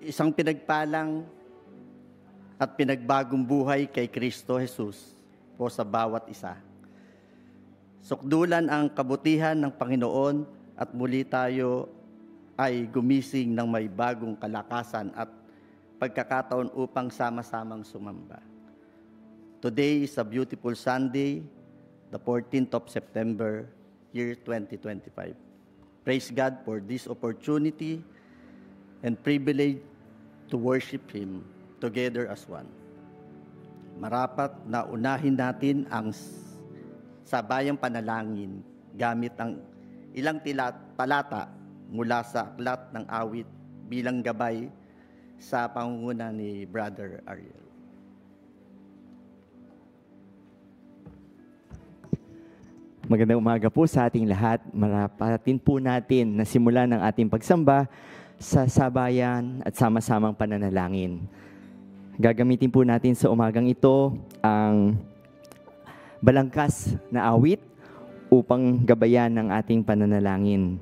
Isang pinagpalang at pinagbagong buhay kay Kristo Jesus po sa bawat isa. Sukdulan ang kabutihan ng Panginoon at muli tayo ay gumising ng may bagong kalakasan at pagkakataon upang sama-samang sumamba. Today is a beautiful Sunday, the 14th of September, year 2025. Praise God for this opportunity and privilege to worship Him together as one. Marapat na unahin natin ang sabayang panalangin gamit ang ilang talata mula sa Aklat ng Awit bilang gabay sa pangunguna ni Brother Ariel. Magandang umaga po sa ating lahat. Marapatin po natin na simulan ng ating pagsamba sa sabayan at sama-samang pananalangin. Gagamitin po natin sa umagang ito ang balangkas na awit upang gabayan ang ating pananalangin.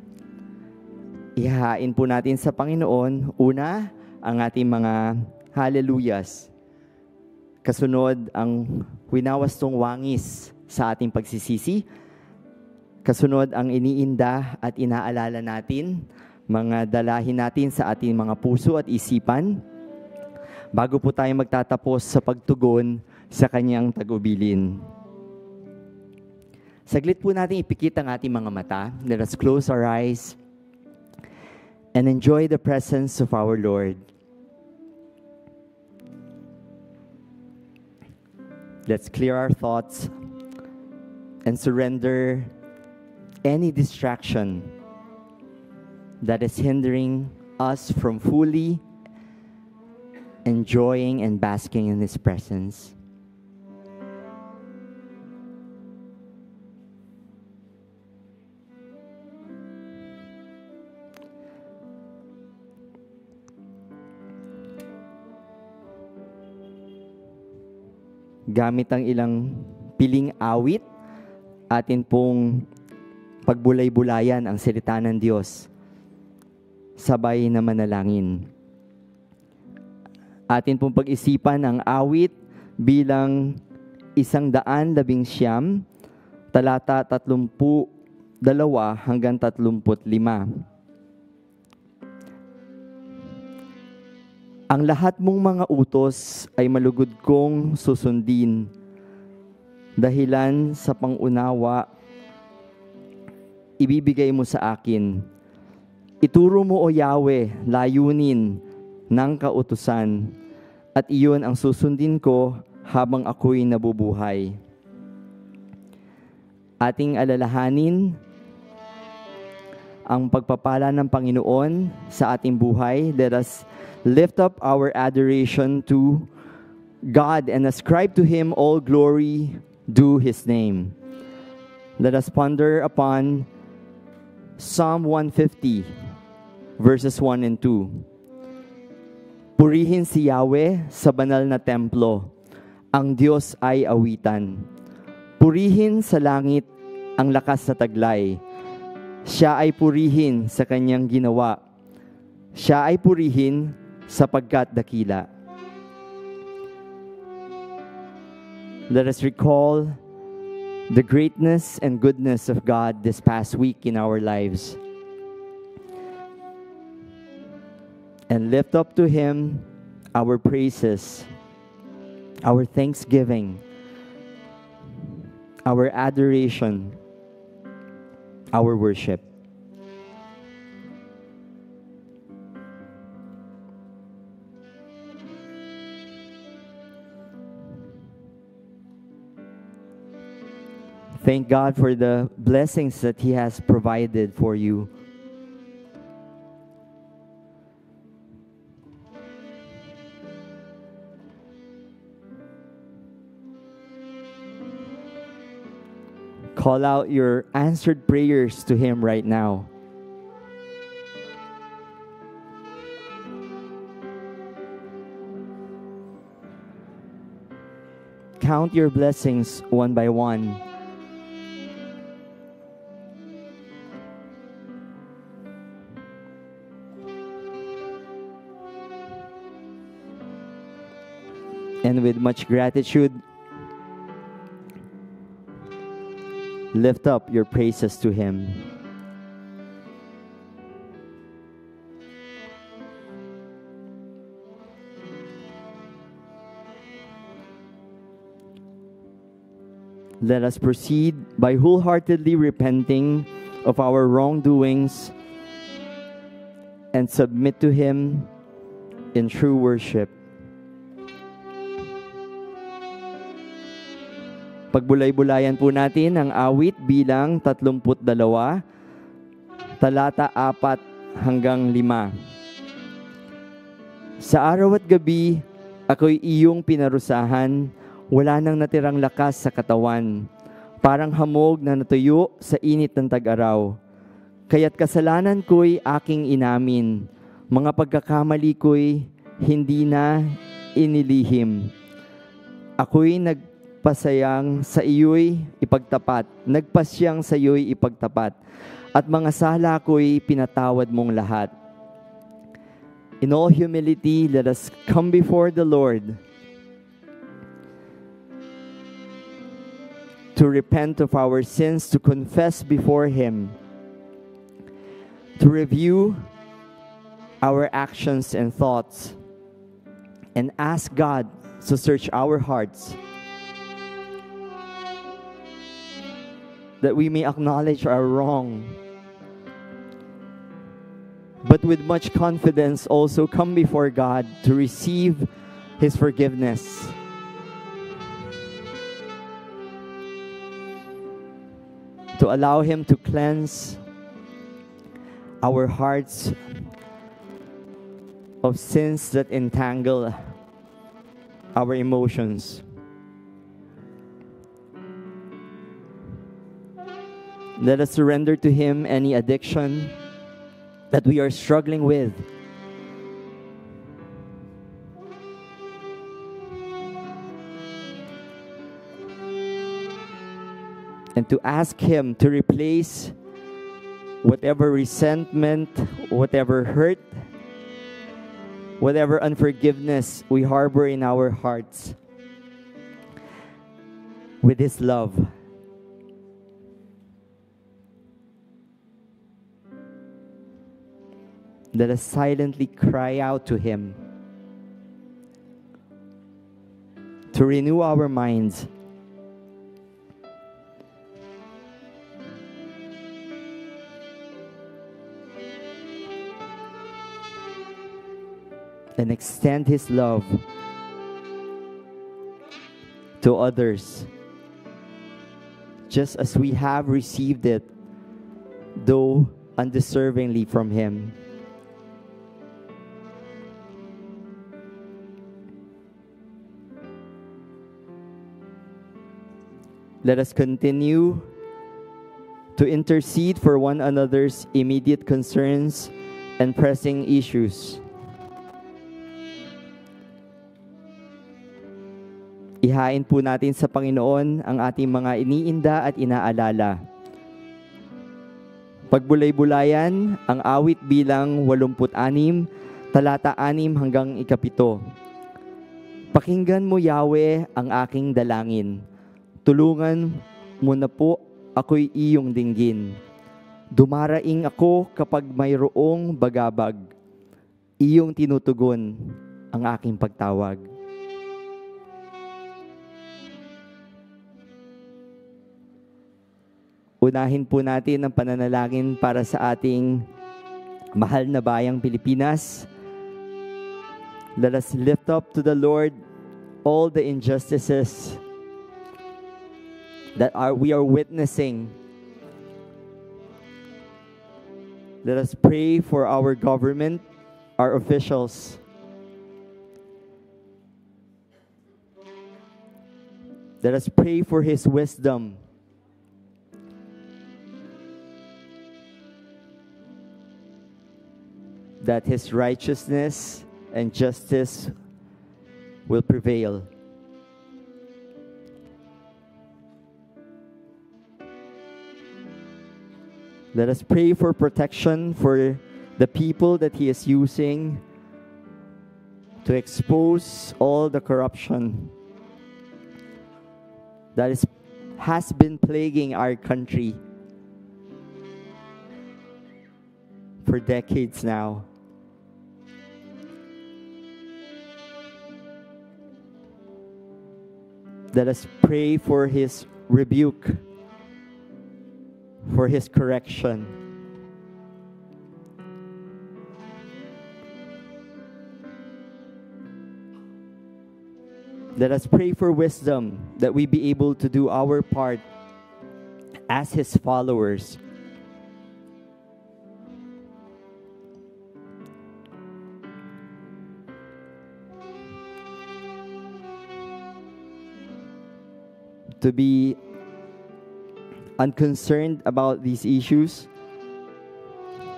Ihahain po natin sa Panginoon, una, ang ating mga hallelujahs. Kasunod, ang winawastong wangis sa ating pagsisisi. Kasunod, ang iniinda at inaalala natin, mga dalahin natin sa ating mga puso at isipan, bago po tayo magtatapos sa pagtugon sa kanyang tagubilin. Saglit po natin ipikit ang ating mga mata. Let us close our eyes and enjoy the presence of our Lord. Let's clear our thoughts and surrender any distraction that is hindering us from fully enjoying and basking in His presence. Gamit ang ilang piling awit, atin pong pagbulay-bulayan ang salita ng Diyos. Sabay na manalangin. Atin pong pag-isipan ang awit bilang 119, talata 32 hanggang 35. Ang lahat mong mga utos ay malugod kong susundin, dahilan sa pangunawa ibibigay mo sa akin. Ituro mo, O Yahweh, layunin ng kautusan, at iyon ang susundin ko habang ako'y nabubuhay. Ating alalahanin ang pagpapala ng Panginoon sa ating buhay. Let us lift up our adoration to God and ascribe to Him all glory due His name. Let us ponder upon Psalm 150, verses 1 and 2. Purihin si Yahweh sa banal na templo. Ang Diyos ay awitan. Purihin sa langit ang lakas sa taglay. Siya ay purihin sa kanyang ginawa. Siya ay purihin sapagkat dakila. Let us recall the greatness and goodness of God this past week in our lives. And lift up to Him our praises, our thanksgiving, our adoration, our worship. Thank God for the blessings that He has provided for you. Call out your answered prayers to Him right now. Count your blessings one by one. And with much gratitude, lift up your praises to Him. Let us proceed by wholeheartedly repenting of our wrongdoings and submit to Him in true worship. Pagbulay-bulayan po natin ang awit bilang 32, talata 4 hanggang 5. Sa araw at gabi, ako'y iyong pinarusahan, wala nang natirang lakas sa katawan, parang hamog na natuyo sa init ng tag-araw. Kaya't kasalanan ko'y aking inamin, mga pagkakamali ko'y hindi na inilihim. Ako'y nagpasyang sa iyo'y ipagtapat, at mga sala ko'y pinatawad mong lahat. In all humility, let us come before the Lord to repent of our sins, to confess before Him, to review our actions and thoughts, and ask God to search our hearts, that we may acknowledge our wrong, but with much confidence also come before God to receive His forgiveness. To allow Him to cleanse our hearts of sins that entangle our emotions. Let us surrender to Him any addiction that we are struggling with. And to ask Him to replace whatever resentment, whatever hurt, whatever unforgiveness we harbor in our hearts with His love. Let us silently cry out to Him to renew our minds, and extend His love to others, just as we have received it, though undeservingly from Him. Let us continue to intercede for one another's immediate concerns and pressing issues. Ihain po natin sa Panginoon ang ating mga iniinda at inaalala. Pagbulay-bulayan ang awit bilang 86, talata 6 hanggang 7. Pakinggan mo, Yahweh, ang aking dalangin. Tulungan mo na po ako'y iyong dinggin. Dumaraing ako kapag mayroong bagabag. Iyong tinutugon ang aking pagtawag. Unahin po natin ang pananalangin para sa ating mahal na bayang Pilipinas. Let us lift up to the Lord all the injustices that we are witnessing. Let us pray for our government, our officials. Let us pray for His wisdom. That His righteousness and justice will prevail. Let us pray for protection for the people that He is using to expose all the corruption that has been plaguing our country for decades now. Let us pray for His rebuke, for His correction. Let us pray for wisdom, that we be able to do our part as His followers. To be unconcerned about these issues,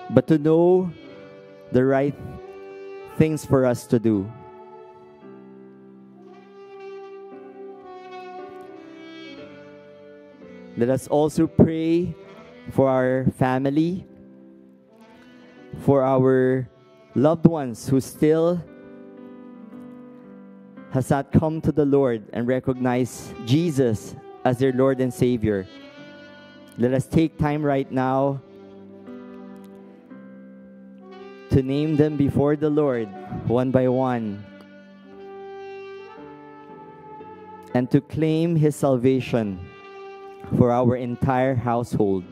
but to know the right things for us to do. Let us also pray for our family, for our loved ones who still has not come to the Lord and recognize Jesus as their Lord and Savior. Let us take time right now to name them before the Lord one by one and to claim His salvation for our entire household.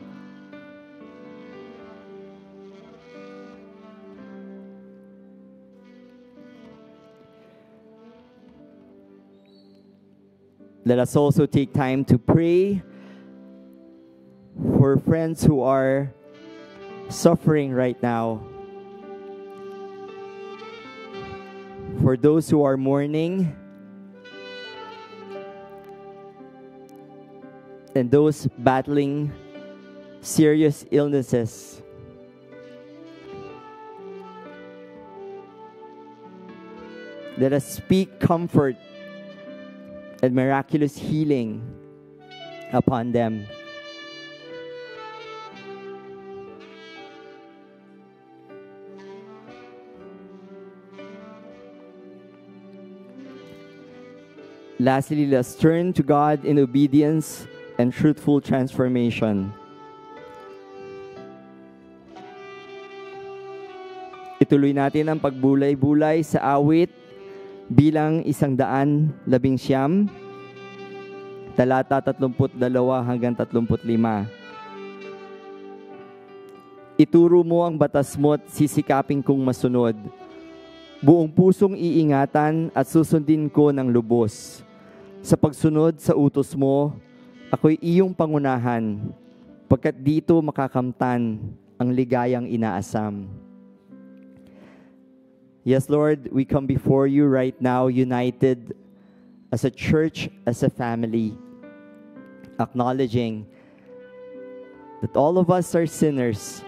Let us also take time to pray for friends who are suffering right now, for those who are mourning, and those battling serious illnesses. Let us speak comfort and miraculous healing upon them. Lastly, let's turn to God in obedience and truthful transformation. Ituloy natin ang pagbulay-bulay sa awit bilang 119, talata 32 hanggang 35. Ituro mo ang batas mo at sisikapin kong masunod. Buong pusong iingatan at susundin ko ng lubos. Sa pagsunod sa utos mo, ako'y iyong pangunahan, pagkat dito makakamtan ang ligayang inaasam. Yes, Lord, we come before you right now, united as a church, as a family, acknowledging that all of us are sinners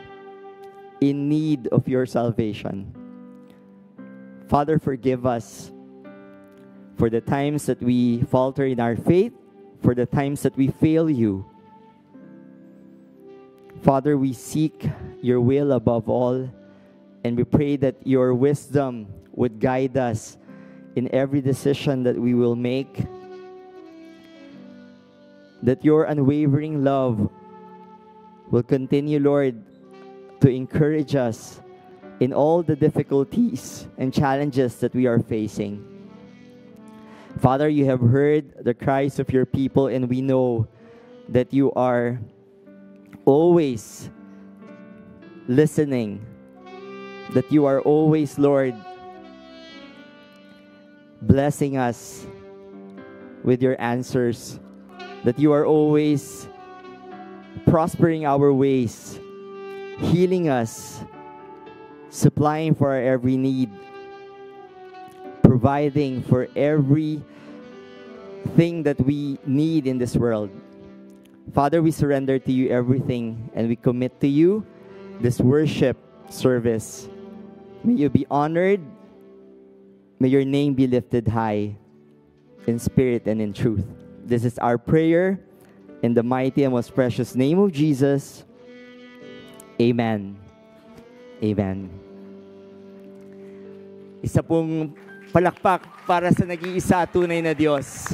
in need of your salvation. Father, forgive us for the times that we falter in our faith, for the times that we fail you. Father, we seek your will above all, and we pray that your wisdom would guide us in every decision that we will make, that your unwavering love will continue, Lord, to encourage us in all the difficulties and challenges that we are facing. Father, you have heard the cries of your people, and we know that you are always listening, that you are always, Lord, blessing us with your answers, that you are always prospering our ways, healing us, supplying for our every need, providing for everything that we need in this world. Father, we surrender to you everything, and we commit to you this worship service. May you be honored. May your name be lifted high in spirit and in truth. This is our prayer in the mighty and most precious name of Jesus. Amen. Amen. Isa pong Palakpak para sa nag-iisa tunay na Diyos.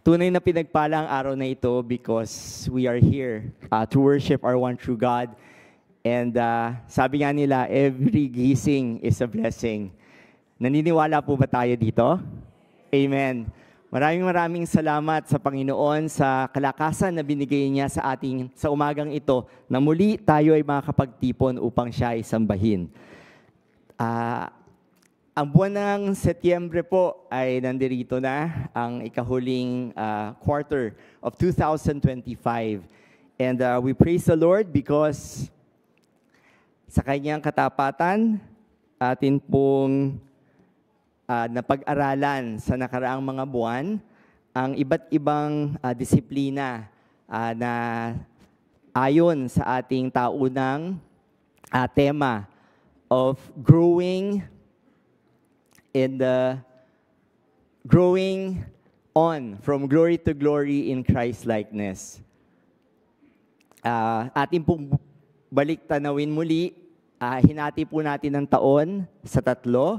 Tunay na pinagpala ang araw na ito because we are here to worship our one true God. And sabi nga nila, every gising is a blessing. Naniniwala po ba tayo dito? Amen. Maraming salamat sa Panginoon sa kalakasan na binigay niya sa ating sa umagang ito na muli tayo ay makakapagtipon upang siya ay sambahin. Ang buwan ng Setyembre po ay nandirito na ang ikahuling quarter of 2025. And we praise the Lord because sa kanyang katapatan, atin pong napag-aralan sa nakaraang mga buwan ang iba't ibang disiplina na ayon sa ating taunang tema of growing on from glory to glory in Christ-likeness. Ating pong balik tanawin muli, hinati po natin ang taon sa tatlong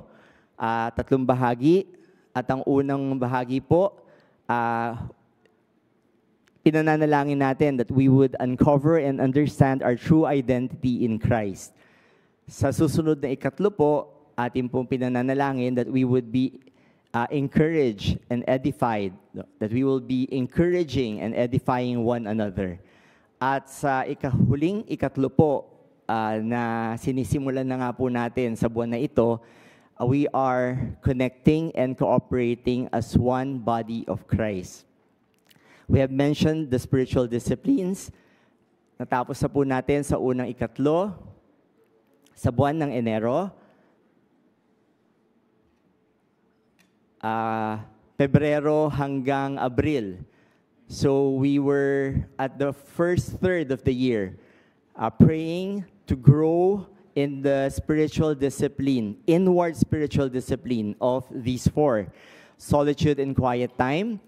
bahagi. At ang unang bahagi po, pinananalangin natin that we would uncover and understand our true identity in Christ. Sa susunod na ikatlo po, ating pong pinananalangin that we would be encouraged and edified, that we will be encouraging and edifying one another. At sa ikatlo po na sinisimulan na nga po natin sa buwan na ito, we are connecting and cooperating as one body of Christ. We have mentioned the spiritual disciplines. Natapos na po natin sa unang ikatlo, sa buwan ng Enero. Pebrero hanggang Abril. So we were at the first third of the year praying to grow in the spiritual discipline, inward spiritual discipline of these four: solitude and quiet time,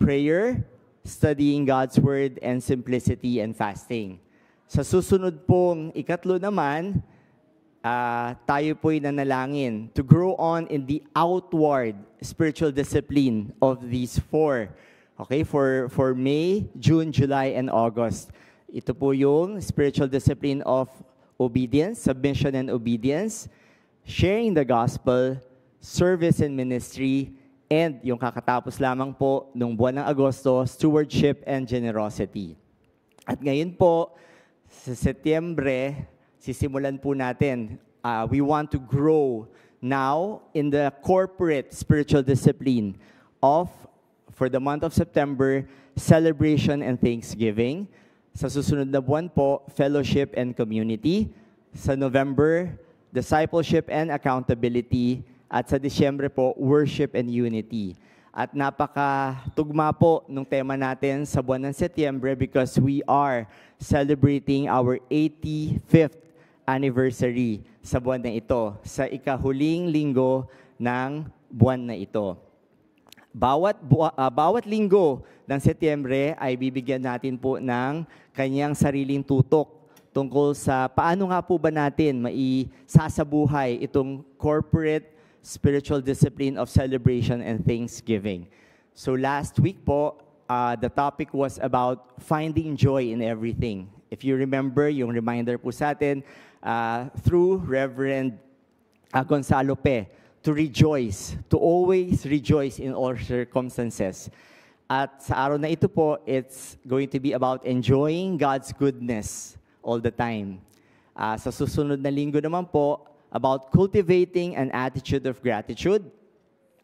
prayer, studying God's word, and simplicity and fasting. Sa susunod pong ikatlo naman, tayo po'y nanalangin to grow on in the outward spiritual discipline of these four. Okay, for May, June, July, and August. Ito po yung spiritual discipline of obedience, submission and obedience, sharing the gospel, service and ministry, and yung kakatapos lamang po nung buwan ng Agosto, stewardship and generosity. At ngayon po, sa Setyembre, sisimulan po natin. We want to grow now in the corporate spiritual discipline of, for the month of September, celebration and thanksgiving. Sa susunod na buwan po, fellowship and community. Sa November, discipleship and accountability. At sa Disyembre po, worship and unity. At napakatugma po nung tema natin sa buwan ng Setyembre because we are celebrating our 85th anniversary sa buwan na ito, sa ikahuling linggo ng buwan na ito. Bawat linggo ng Setyembre ay bibigyan natin po ng kanyang sariling tutok tungkol sa paano nga po ba natin maisasabuhay itong corporate spiritual discipline of celebration and thanksgiving. So last week po, the topic was about finding joy in everything. If you remember, yung reminder po sa atin, through Reverend Gonzalo Pe, to rejoice, to always rejoice in all circumstances. At sa araw na ito po, it's going to be about enjoying God's goodness all the time. Sa susunod na linggo naman po, about cultivating an attitude of gratitude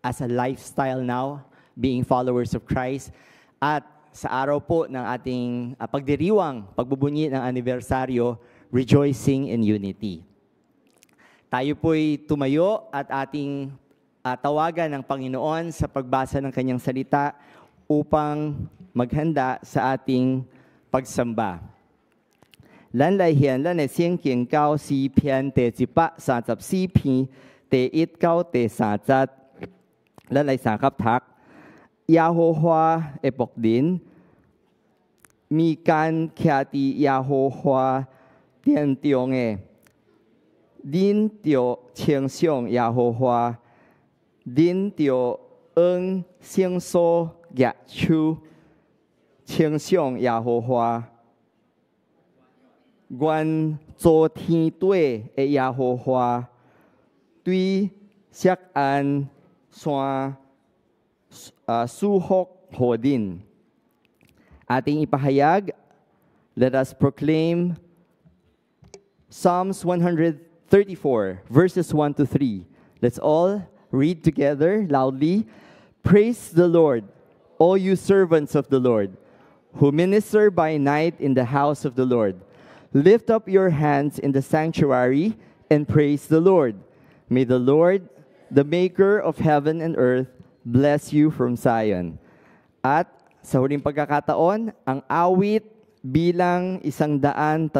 as a lifestyle now, being followers of Christ. At sa araw po ng ating pagdiriwang, pagbubunyi ng anibersaryo, rejoicing in unity. Tayo po'y tumayo at ating tawagan ng Panginoon sa pagbasa ng kanyang salita upang maghanda sa ating pagsamba. 咱來獻咱的聖經到詩篇第134篇第1到第3節，咱來三合讀。耶和華的僕人，米干徛佇耶和華天中的，恁就称颂耶和华，恁就按圣所举手，称颂耶和华。愿造天地的耶和華對錫安山祝福給恁。Ating ipahayag, let us proclaim Psalms 134, verses 1 to 3. Let's all read together loudly. Praise the Lord, all you servants of the Lord, who minister by night in the house of the Lord. Lift up your hands in the sanctuary and praise the Lord. May the Lord, the maker of heaven and earth, bless you from Zion. At sa huling pagkakataon, ang awit bilang 134.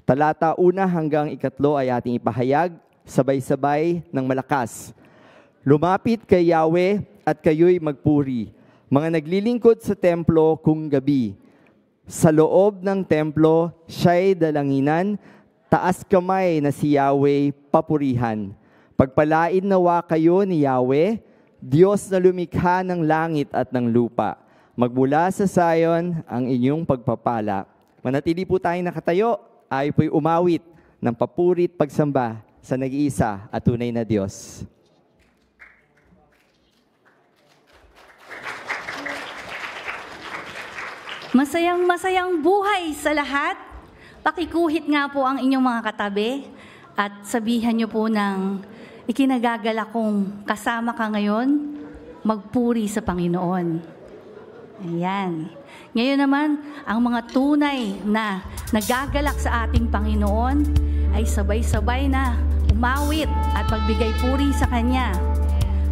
Talata 1 hanggang 3 ay ating ipahayag, sabay-sabay ng malakas. Lumapit kay Yahweh at kayo'y magpuri, mga naglilingkod sa templo kung gabi. Sa loob ng templo, siya'y dalanginan, taas kamay na si Yahweh papurihan. Pagpalain nawa kayo ni Yahweh, Diyos na lumikha ng langit at ng lupa. Magmula sa Zion ang inyong pagpapala. Manatili po tayong nakatayo, ay po'y umawit ng papuri at pagsamba sa nag-iisa at tunay na Diyos. Masayang buhay sa lahat. Pakikuhit nga po ang inyong mga katabi at sabihan niyo po ng ikinagagala kong kasama ka ngayon, magpuri sa Panginoon. Ayan. Ngayon naman, ang mga tunay na nagagalak sa ating Panginoon ay sabay-sabay na umawit at pagbigay puri sa Kanya.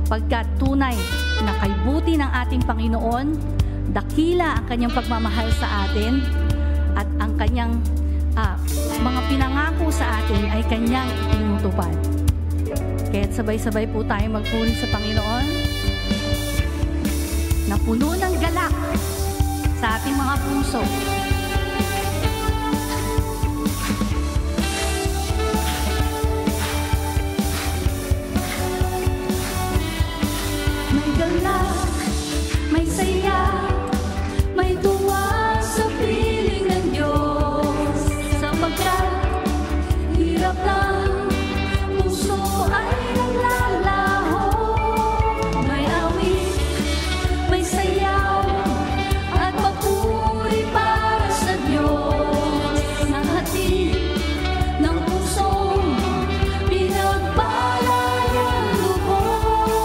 Pagkat tunay na kaybuti ng ating Panginoon, dakila ang kanyang pagmamahal sa atin at ang kanyang mga pinangako sa atin ay kanyang itinutupad. Kaya't sabay-sabay po tayo magpuri sa Panginoon na puno ng galak sa ating mga puso. May galak, may saya, may tuwa sa piling ng Diyos, sapagkat hirap ng puso ay naglalaho. May awit, may sayaw, at papuri para sa Diyos, na hatid ng pusong pinagpala niyang lubos.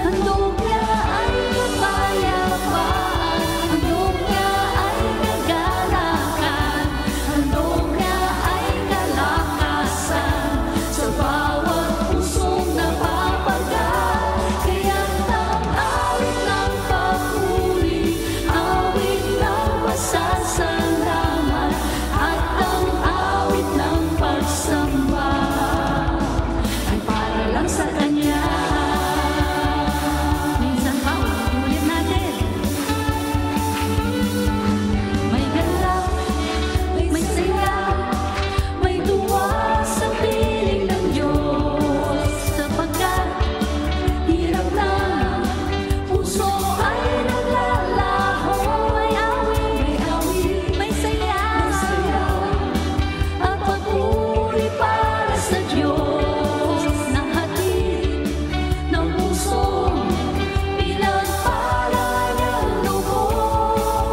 Handog niya ay kapayapaan, handog niya ay kagalakan, handog niya ay kalakasan sa bawat pusong napapagal. Kaya't ang awit ng papuri, awit ng pasasalamat, at ang awit ng pagsamba ay para lang sa Kanya. Minsan pa, ulit natin. May galak, may saya, may tuwa sa piling ng Diyos, sapagkat hirap na puso ay naglalaho. May awit, may saya, at papuri para sa Diyos, na hatid ng pusong pinagpala niyang lubos.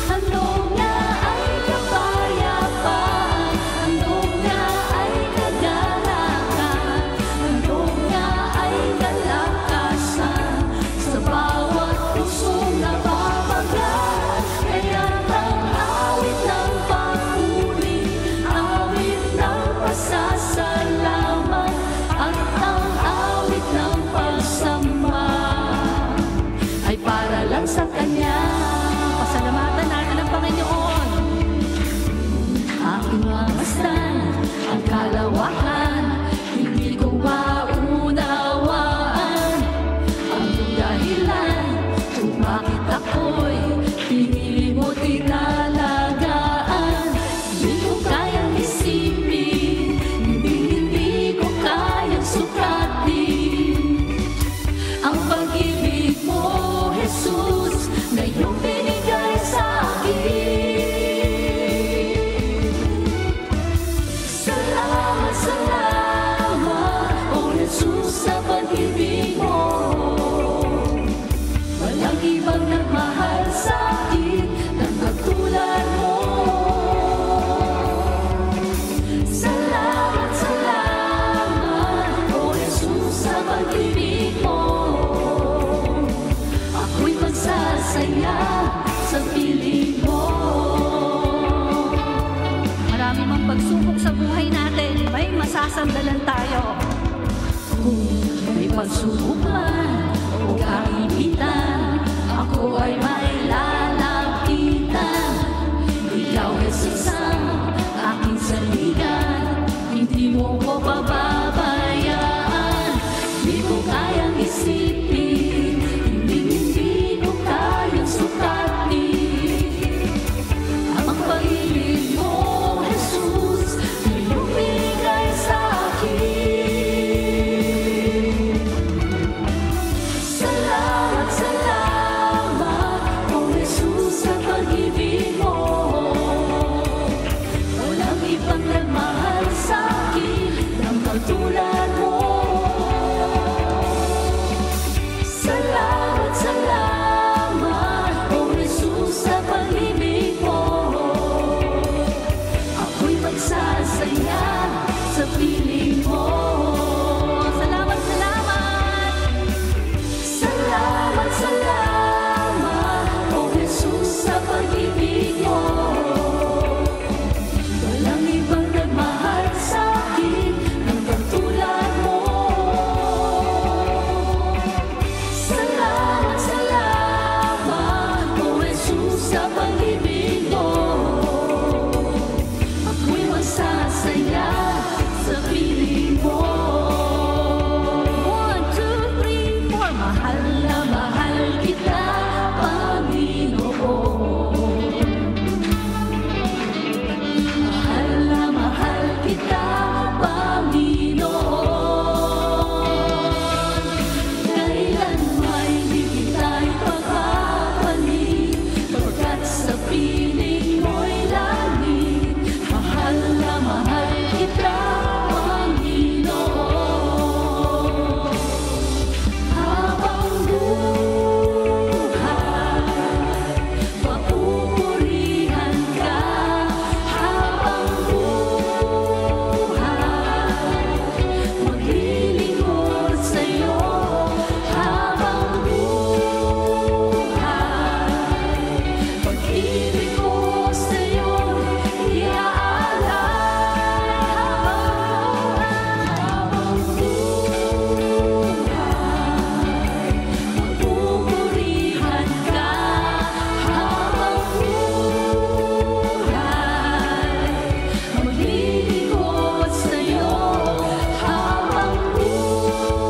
Handog niya ay kapayapaan, handog niya ay kagalakan, handog niya ay kalakasan sa bawat pusong napapagal. Kaya't ang awit ng papuri, awit ng pasasalamat, at ang awit ng pagsamba ay para lang sa Kanya. Pasalamatan natin ang Panginoon. Aking mamasdan ang kalawakan, hindi ko maunawaan ang dahilan kung bakit ako'y pinili mo tinatawag. magsasandalan tayo. Kung may pagsubok man o kainitan, ako ay may lalapitan. Ikaw, Jesus, ang aking saligan, hindi mo ko pababayaan. Di ko kayang isipin, hindi ko kayang sukatin ang pag-ibig mo, Jesus, na iyong bigay sa akin. Salamat, salamat, O Jesus, sa pag-ibig mo. Walang ibang nagmahal sa akin ng katulad mo. Salamat, salamat, O Jesus, sa pag-ibig mo. Ako'y magsasaya sa piling mo. Salamat, salamat. Salamat, salamat, O Jesus, sa pag-ibig mo. Walang ibang nagmahal sa akin ng katulad mo. Salamat, salamat, O Jesus, sa pag-ibig mo. Ako'y masasaya sa piling mo. 1, 2, 3, 4. Mahal na mahal kita, Panginoon. Mahal na mahal kita, Panginoon. Kailan may di kita'y pagpapalit, pagkat sa piling mo'y langit. Mahal na mahal kita, Panginoon. Habang buhay, papupurihan ka. Habang buhay, maglilingkod sa'yo. Habang buhay, pag-ibig ko sa'yo iaalay. Habang buhay, papupurihan ka. Habang buhay, maglilingkod sa'yo. Habang buhay,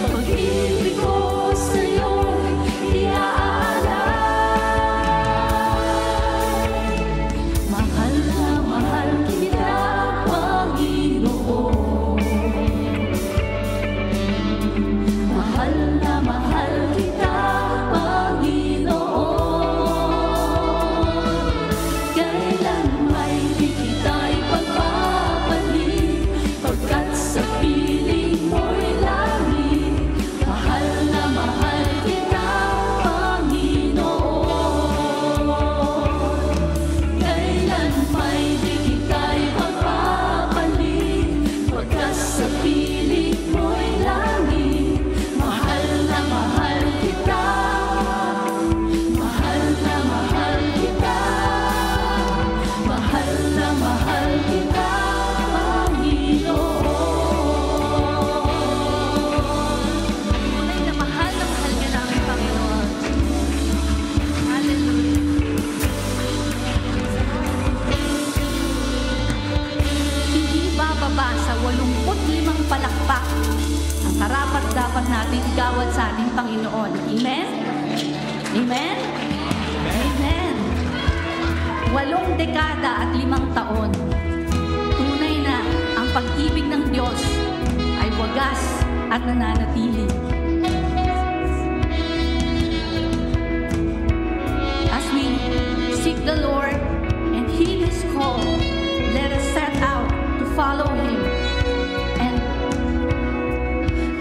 pag-ibig ko sa'yo iaalay. Mahal na mahal kita, Panginoon. Mahal na mahal kita, Panginoon. Kailan may di kita'y pagpapalit, pagkat sa piling mo'y langit. Mahal na mahal kita, Panginoon. Kailan may di kita'y pagpapalit, pagkat sa piling mo'y langit. Mahal na mahal kita, mahal na mahal kita, mahal na mahal kita, Panginoon. Tunay na mahal ka namin, Panginoon. Hallelujah. Hindi bababa sa 85 palakpak ang karapat-dapat natin igawad sa ating Panginoon. Amen? Amen? Amen. 8 dekada at 5 taon. Tunay na ang pag-ibig ng Diyos ay wagas at nananatili. As we seek the Lord and heed His call, let us set out to follow Him. And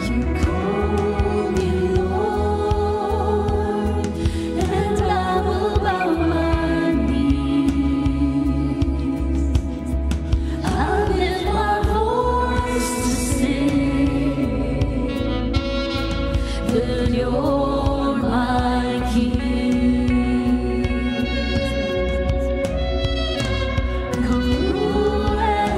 you call me Lord, and I will bow my knees. I'll lift my voice to sing that you're my King. Come rule and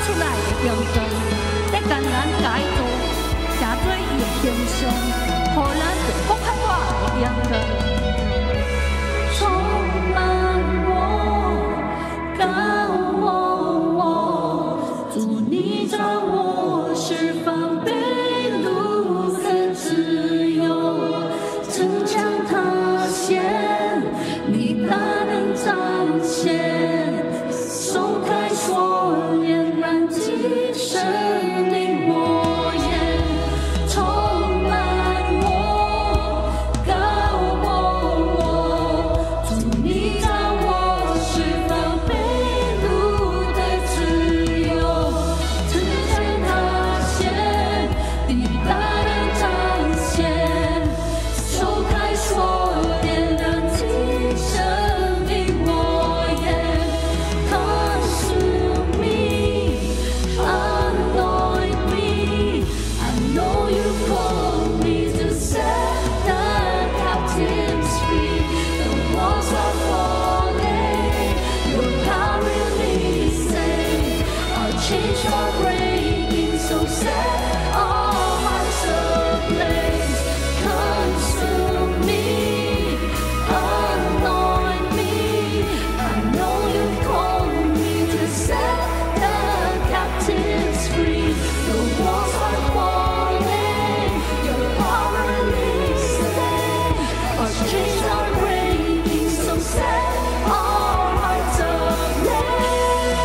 出来的阳光，在感咱改造，成做伊的形象，互咱有更较大的阳光。充满我，高我，主你将我释放被掳的自由，城墙塌陷，你大能彰显，松开锁链，燃尽生命火焰，充满我，高我，主你将我释放被掳的自由，城墙塌陷，你大能彰显，松开锁链，燃尽生命火焰。Consume me, anoint me. I know you called me to set the captives free. The walls are falling, your power releasing. Our chains are breaking, so set our hearts ablaze. Consume me, anoint me. I know you called me to set the captives free. The walls are falling, your power releasing. Our chains are breaking, so set our hearts ablaze.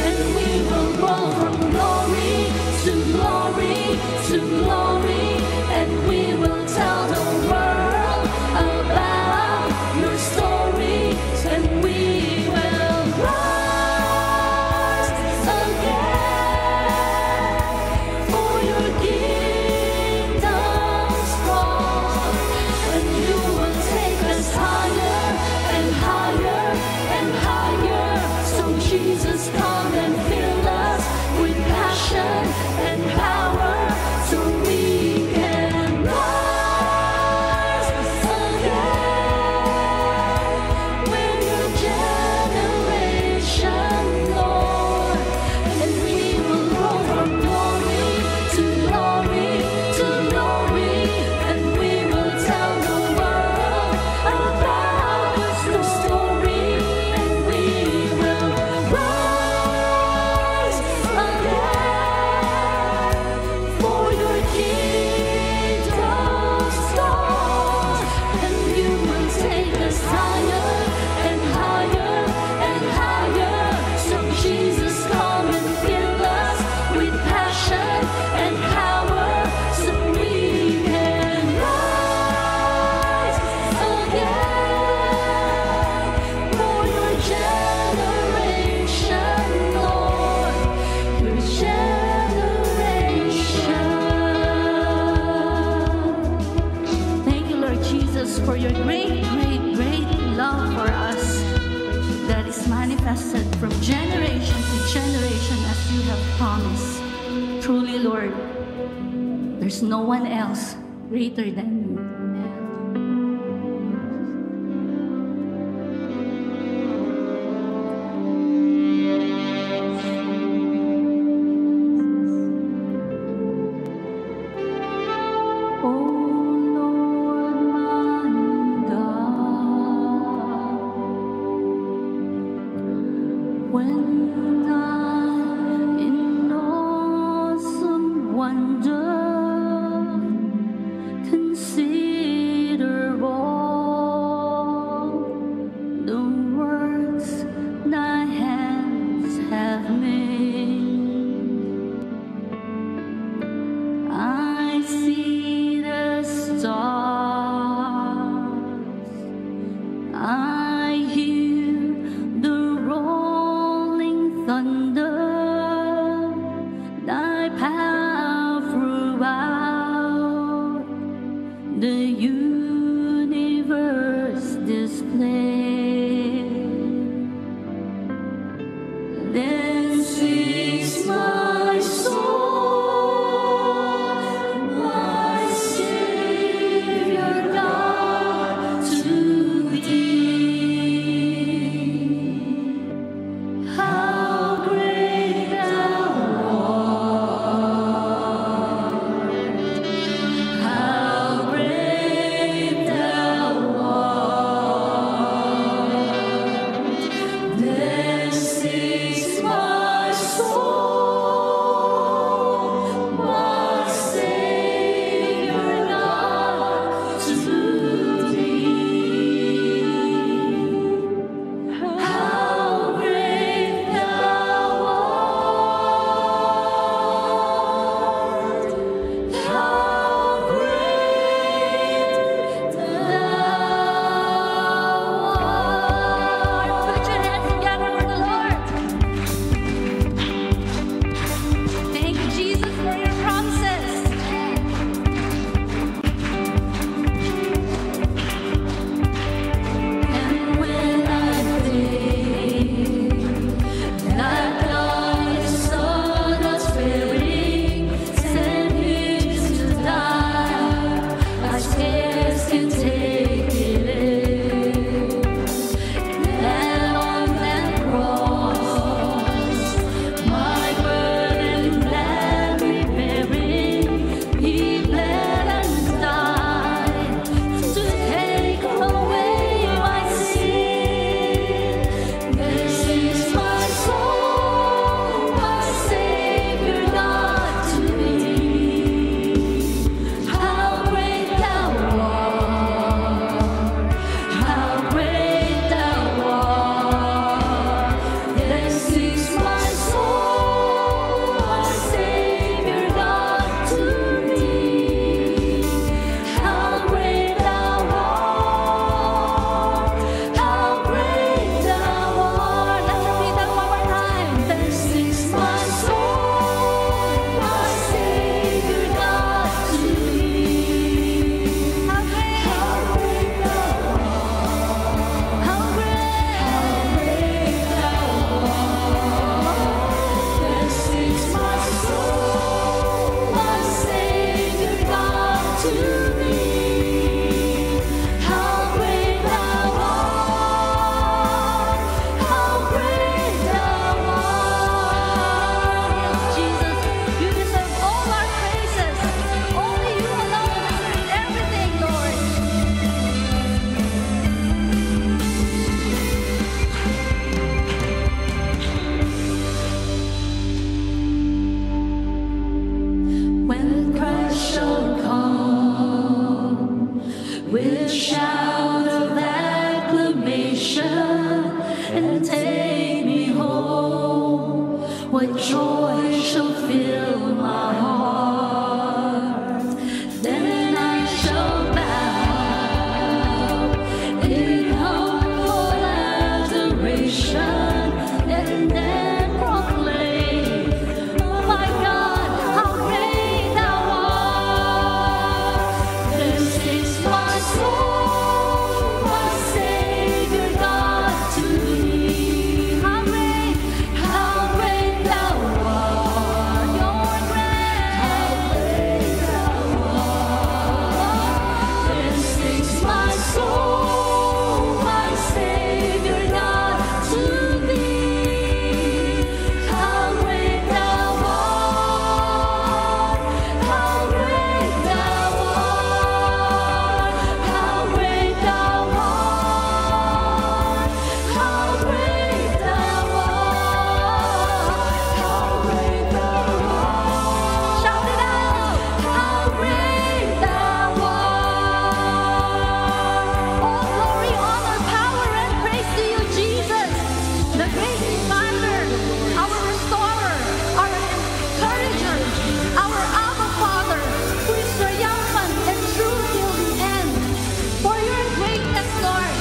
And we will roll from glory to glory to glory, and we will tell the world about your story, and we will rise again for your kingdom's throne, and you will take us higher and higher and higher. So Jesus, come and fill us with passion and power, so we can rise again. We're your generation, Lord, and we will grow from glory to glory to glory, and we will tell the world about your story, and we will rise again for your kingdom's throne, and you will take us higher and higher and higher. So Jesus, come and fill us with passion and power, so we can rise again for your generation, Lord, your generation. Thank you, Lord Jesus, for your great, great, great love for us that is manifested from generation to generation as you have promised. Truly, Lord, there's no one else greater than you. Oh Lord, my God, when I'm in awesome wonder, consider all the works thy hands have made. I see the stars, I hear the rolling thunder, thy power throughout the universe display. Then sings my soul, my Savior God, to thee. what joy shall fill my heart. Then I shall bow in humble adoration and then proclaim, my God, how great thou art. This is my soul, my Savior God to thee. How great thou art, your grace. How great thou art. This is my soul, my Savior God to thee. How great thou art, how great thou art, how great thou art, how great thou art, how great thou art. Shout it out, how great thou art. All glory, honor, power, and praise to you, Jesus, the great defender, our restorer, our encourager, our Abba Father, who is triumphant and true till the end. For your greatness, Lord,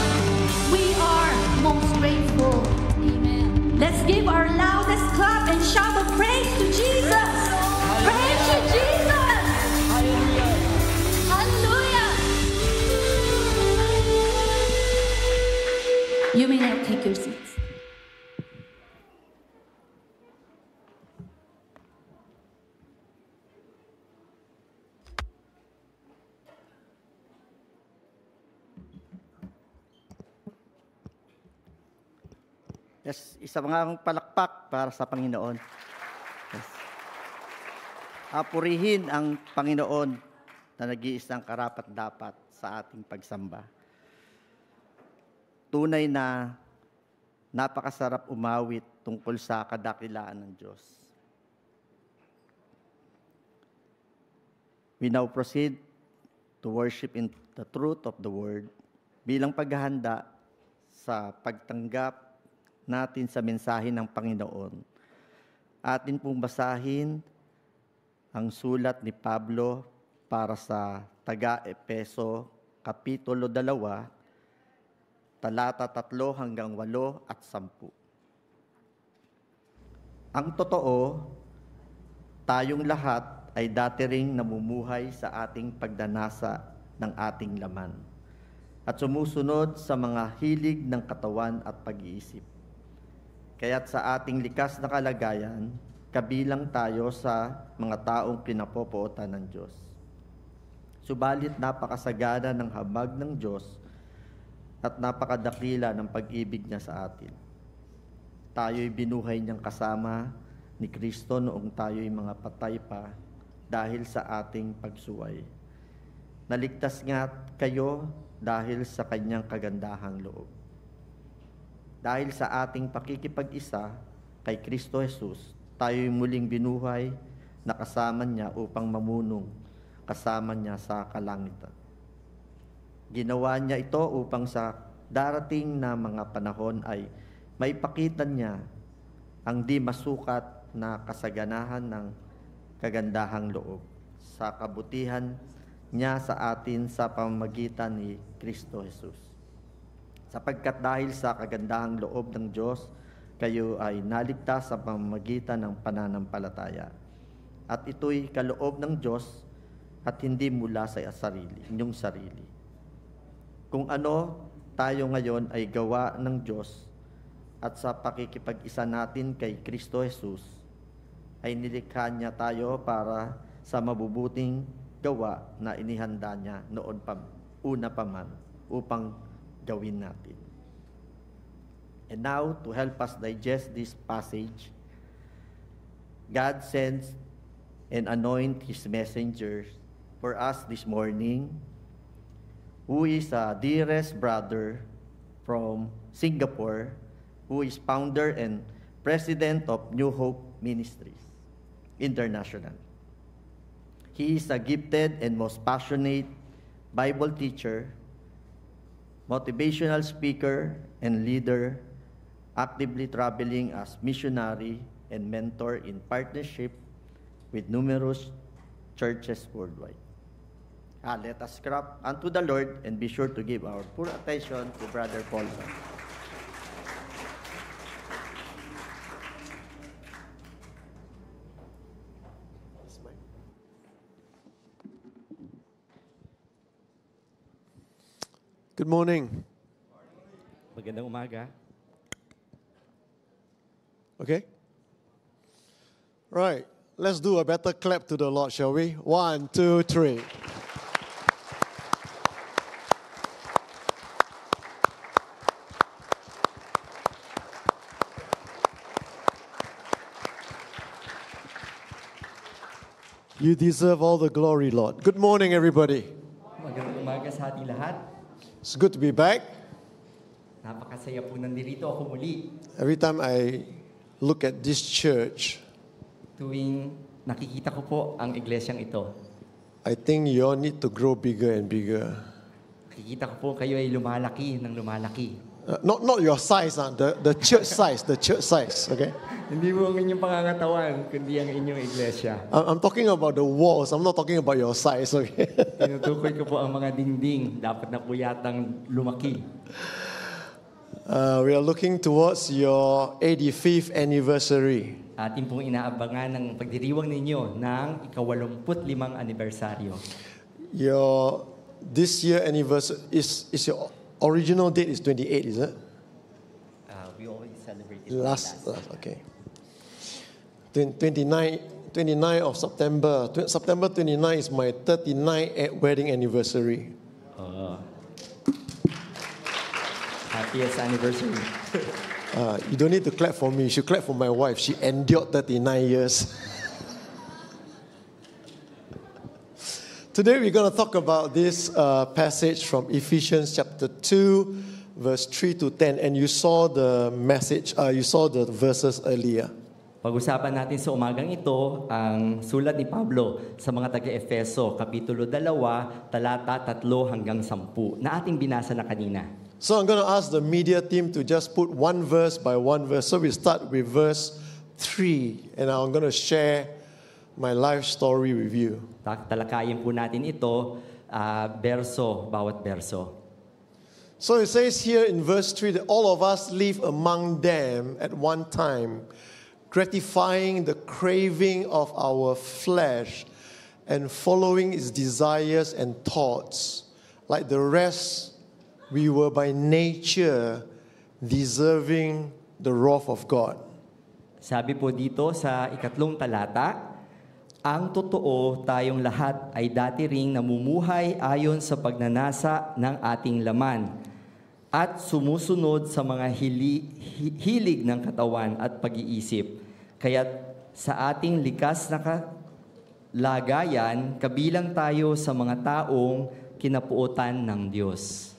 we are most grateful. Amen. Let's give our loudest clap and shout of praise to Jesus. Praise you, Jesus. Hallelujah. You may now take your seats. Yes, isa mga palakpak para sa Panginoon. Yes. Purihin ang Panginoon na nag-iisang karapat-dapat sa ating pagsamba. Tunay na napakasarap umawit tungkol sa kadakilaan ng Diyos. We now proceed to worship in the truth of the Word bilang paghahanda sa pagtanggap natin sa mensahe ng Panginoon. Atin pong basahin ang sulat ni Pablo para sa taga-Epeso, Kapitulo 2, talata 3 hanggang 8 at 10. Ang totoo, tayong lahat ay dati ring namumuhay sa ating pagdanasa ng ating laman at sumusunod sa mga hilig ng katawan at pag-iisip. Kaya't sa ating likas na kalagayan, kabilang tayo sa mga taong pinapopootan ng Diyos. Subalit napakasagana ng habag ng Diyos at napakadakila ng pag-ibig niya sa atin. Tayo'y binuhay niyang kasama ni Kristo noong tayo'y mga patay pa dahil sa ating pagsuway. Naligtas nga kayo dahil sa kanyang kagandahang loob. Dahil sa ating pakikipag-isa kay Kristo Jesus, tayo'y muling binuhay na kasama niya upang mamunong kasama niya sa kalangitan. Ginawa niya ito upang sa darating na mga panahon ay maipakita niya ang di masukat na kasaganahan ng kagandahang loob sa kabutihan niya sa atin sa pamamagitan ni Kristo Jesus. Sapagkat dahil sa kagandahang loob ng Diyos, kayo ay naligtas sa pamamagitan ng pananampalataya. At ito'y kaloob ng Diyos at hindi mula sa inyong sarili. Kung ano tayo ngayon ay gawa ng Diyos at sa pakikipag-isa natin kay Kristo Jesus, ay nilikha niya tayo para sa mabubuting gawa na inihanda niya noon pa, una pa man upang gawin natin. And now, to help us digest this passage, God sends and anoint His messengers for us this morning, who is a dearest brother from Singapore, who is founder and president of New Hope Ministries International. He is a gifted and most passionate Bible teacher, motivational speaker, and leader, actively traveling as missionary and mentor in partnership with numerous churches worldwide. Let us clap unto the Lord and be sure to give our full attention to Brother Paul. Good morning. Magandang umaga. Okay? Right. Let's do a better clap to the Lord, shall we? 1, 2, 3. You deserve all the glory, Lord. Good morning, everybody. Magandang umaga sa ating lahat. It's good to be back. Napakasaya po nandito ako muli. Every time I look at this church, Tuwing nakikita ko po ang iglesyang ito, I think you all need to grow bigger and bigger. nakikita ko po kayo ay lumalaki ng lumalaki. Not your size, the church size, okay? Hindi po ang inyong pangangatawan, kundi ang inyong iglesia. I'm talking about the walls. I'm not talking about your size, okay? Tinutukoy ko po ang mga dingding. Dapat na po yatang lumaki. We are looking towards your 85th anniversary. Atin pong inaabangan ng pagdiriwang ninyo ng ika-85 anibersaryo. This year anniversary is your original date is 28, is it? We always celebrated Last, okay. 29 of September. September 29 is my 39th wedding anniversary. Happiest anniversary. You don't need to clap for me. You should clap for my wife. She endured 39 years. Today we're going to talk about this passage from Ephesians chapter 2, verse 3 to 10, and you saw the message, you saw the verses earlier. Pag-usapan natin sa umagang ito ang sulat ni Pablo sa mga taga-Efeso, Kapitulo 2, talata 3 hanggang 10, na ating binasa na kanina. So I'm going to ask the media team to just put one verse by one verse. So we start with verse 3, and I'm going to share my life story with you. Talakayin po natin ito, bawat berso. So it says here in verse 3 that all of us live among them at one time, gratifying the craving of our flesh and following its desires and thoughts. Like the rest, we were by nature deserving the wrath of God. Sabi po dito sa 3 talata, ang totoo, tayong lahat ay dati ring namumuhay ayon sa pagnanasa ng ating laman at sumusunod sa mga hilig ng katawan at pag-iisip. Kaya't sa ating likas na kalagayan, kabilang tayo sa mga taong kinapuutan ng Diyos.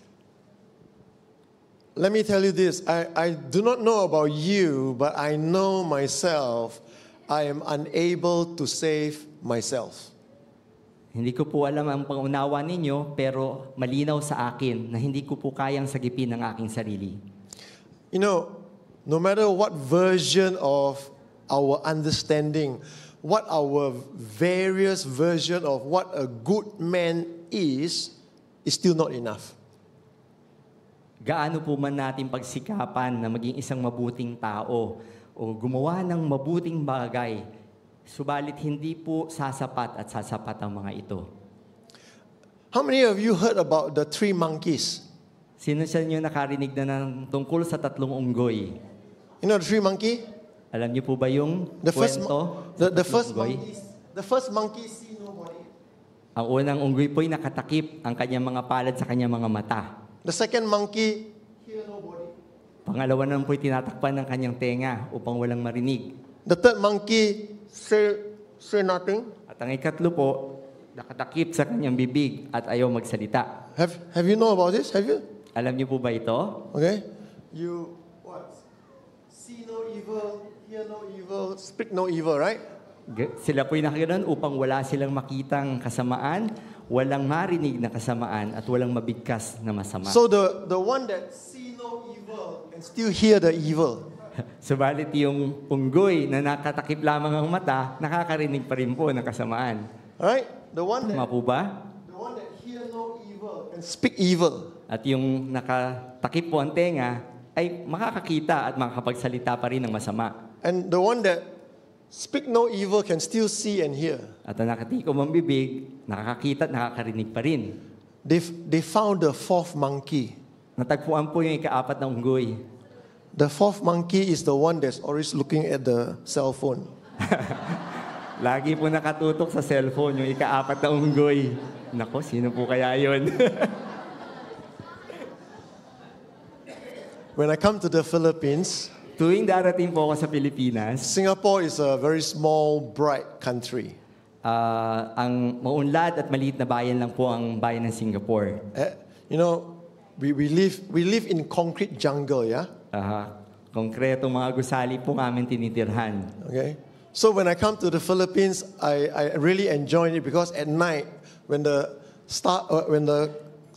Let me tell you this. I do not know about you, but I know myself. I am unable to save myself. Hindi ko po alam ang pangunawa ninyo, pero malinaw sa akin na hindi ko po kayang sagipin ang aking sarili. You know, no matter what version of our understanding, what our various version of what a good man is still not enough. Gaano po man natin pagsikapan na maging isang mabuting tao o gumawa ng mabuting bagay, subalit hindi po sasapat at sasapat ang mga ito. How many of you heard about the 3 monkeys? Sino sa inyo nakarinig na ng tungkol sa 3 unggoy? You know the 3 monkey? Alam niyo po ba yung The first, kwento? the sa first unggoy? monkey, the first monkey see nobody. Ang unang unggoy po'y nakatakip ang kanyang mga palad sa kanyang mga mata. The second monkey hear nobody. Pangalawa naman po'y tinatakpan ng kanyang tenga upang walang marinig. The third monkey say nothing. At ang ikatlo po, nakatakip sa kanyang bibig at ayaw magsalita. Have you know about this? Have you? Alam niyo po ba ito? Okay. You what? See no evil, hear no evil, speak no evil, right? Sila po'y nakaganoon upang wala silang makitang kasamaan, walang marinig na kasamaan, at walang mabigkas na masama. So the one that see no evil and still hear the evil. Subalit yung unggoy na nakatakip lamang ang mata, nakakarinig pa rin po ng kasamaan. Alright? The one Tama po ba? that hear no evil and speak evil. At yung nakatakip po ang tenga, ay makakakita at makakapagsalita pa rin ng masama. And the one that speak no evil can still see and hear. At ang nakatikom ang bibig, nakakakita at nakakarinig pa rin. They found the 4th monkey. Natagpuan po yung 4 na unggoy. The 4th monkey is the one that's always looking at the cell phone. Lagi po nakatutok sa cellphone yung 4 na unggoy. Nako, sino po kaya yun? When I come to the Philippines, Tuwing darating po ako sa Pilipinas, Singapore is a very small, bright country. ang maunlad at maliit na bayan lang po ang bayan ng Singapore. You know, we live in concrete jungle, yeah? Konkretong mga gusali po aming tinitirhan. Okay? So when I come to the Philippines, I really enjoy it because at night, when the